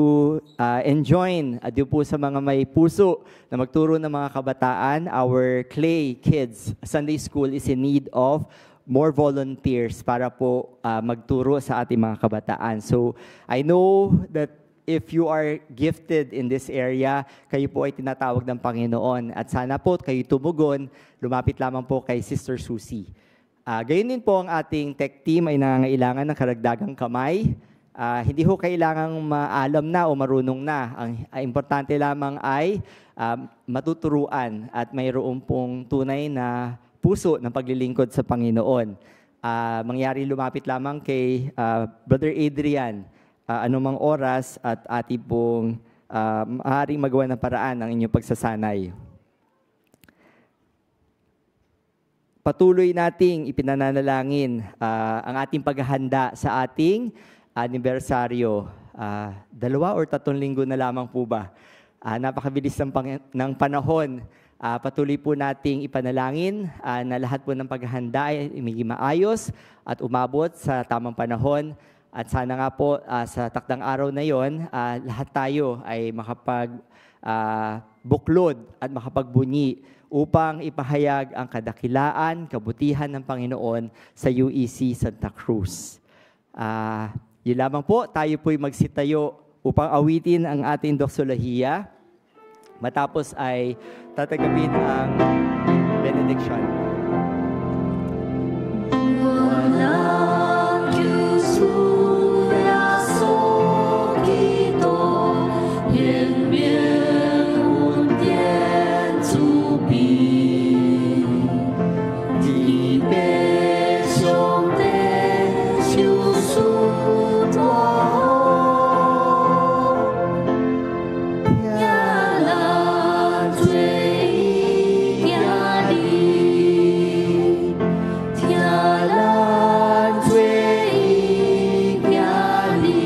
enjoin, doon po sa mga may puso na magturo ng mga kabataan, our Clay Kids Sunday School is in need of more volunteers para po magturo sa ating mga kabataan. So, I know that if you are gifted in this area, kayo po ay tinatawag ng Panginoon. At sana po kayo tumugon, lumapit lamang po kay Sister Susie. Gayon din po ang ating tech team ay nangangailangan ng karagdagang kamay. Hindi ho kailangang maalam na o marunong na. Ang importante lamang ay matuturuan at mayroon pong tunay na puso ng paglilingkod sa Panginoon. Mangyari lumapit lamang kay Brother Adrian anumang oras at ating pong maaaring magawa ng paraan ang inyong pagsasanay. Patuloy nating ipinananalangin ang ating paghahanda sa ating anibersaryo. 2 or 3 linggo na lamang po ba? Napakabilis ng panahon. Patuloy po nating ipanalangin na lahat po ng paghahanda ay maging maayos at umabot sa tamang panahon. At sana nga po sa takdang araw na yon, lahat tayo ay buklod at makapagbunyi upang ipahayag ang kadakilaan, kabutihan ng Panginoon sa UEC Santa Cruz. Yun lamang po, tayo po'y magsitayo upang awitin ang ating doxolohiya. Matapos ay tatagapin ang benediction. Walang Diyos mula sa ito, yen bien un tien zu bi. Di besyong ten siu su tua Yalan zui yadi Yalan zui yadi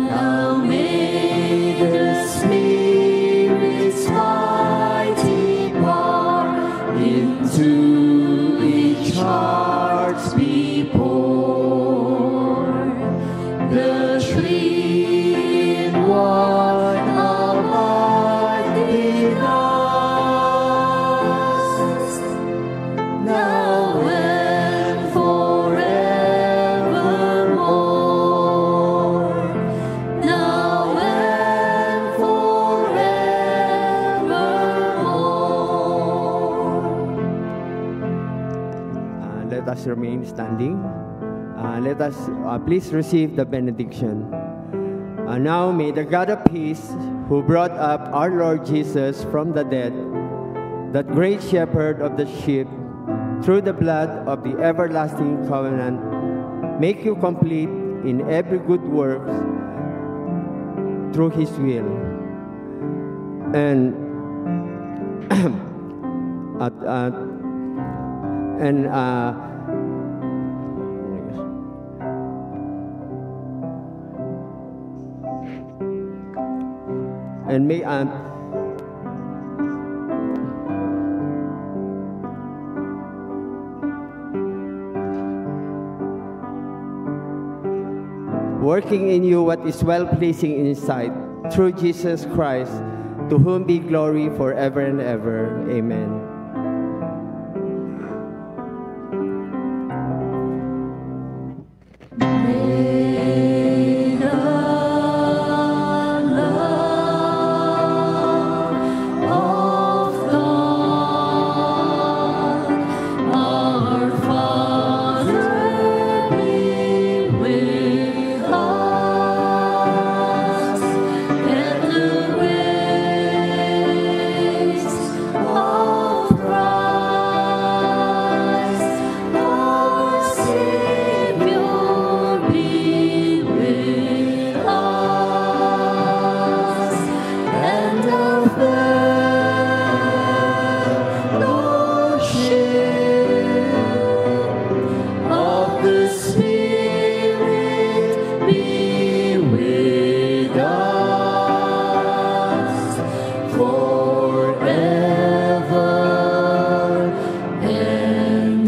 Now may the Spirit's mighty power into each heart be poured. The Three in One abide in us, now and forevermore. Now and forevermore. Let us remain standing. Let us please receive the benediction. Now may the God of peace, who brought up our Lord Jesus from the dead, that great shepherd of the sheep, through the blood of the everlasting covenant, make you complete in every good work through his will. And may working in you what is well-pleasing in his sight, through Jesus Christ, to whom be glory forever and ever. Amen. May the love of God, our Father, be with us, and the grace of Christ, our Savior, be with us, and the fellowship of the Spirit be with us forever and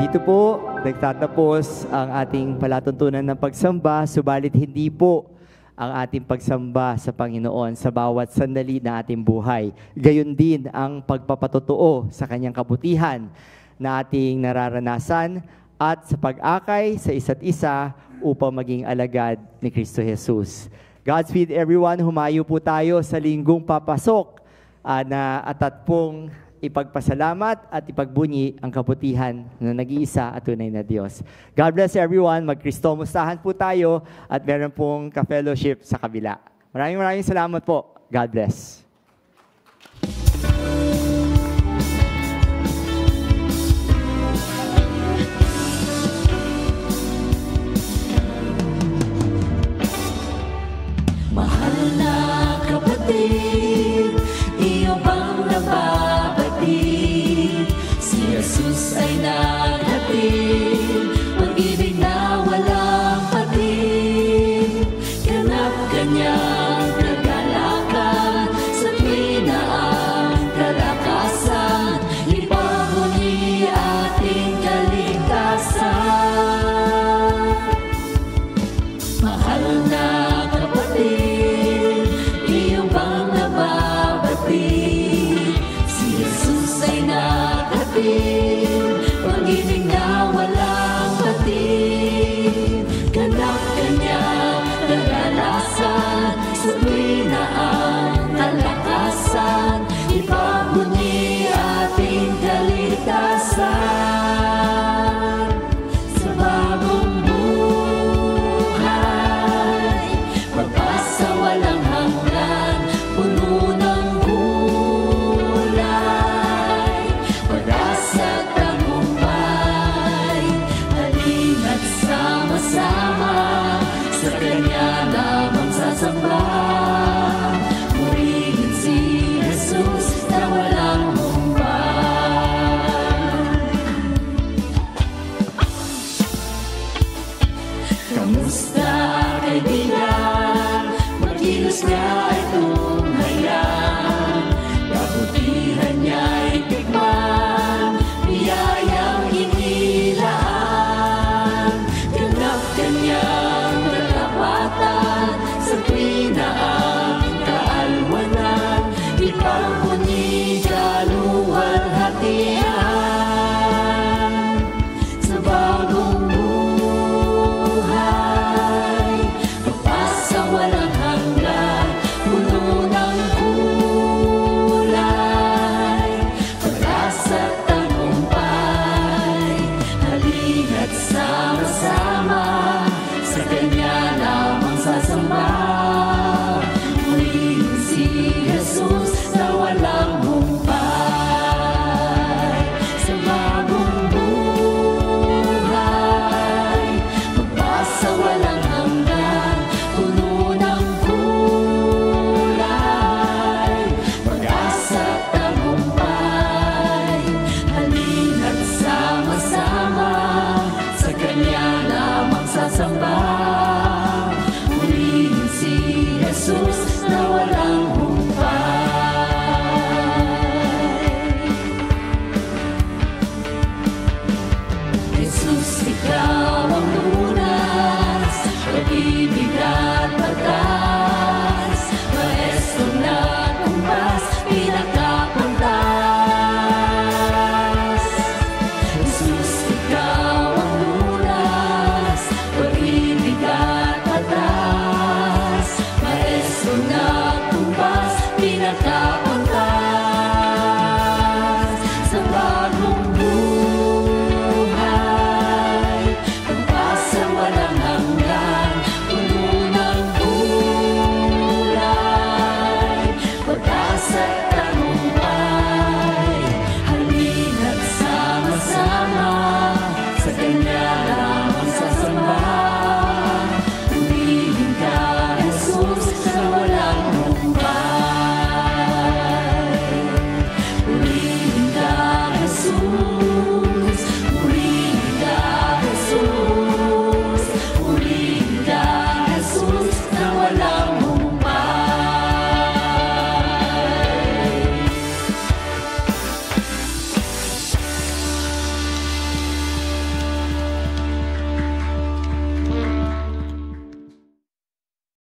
Dito po nagtatapos ang ating palatuntunan ng pagsamba, subalit hindi po ang ating pagsamba sa Panginoon sa bawat sandali na ating buhay. Gayon din ang pagpapatotoo sa kanyang kabutihan na ating nararanasan at sa pag-akay sa isa't isa upang maging alagad ni Kristo Jesus. Godspeed everyone, humayo po tayo sa linggong papasok na atat pong ipagpasalamat at ipagbunyi ang kabutihan na nag-iisa at tunay na Diyos. God bless everyone. Mag-Kristomustahan po tayo at meron pong ka-fellowship sa kabila. Maraming salamat po. God bless.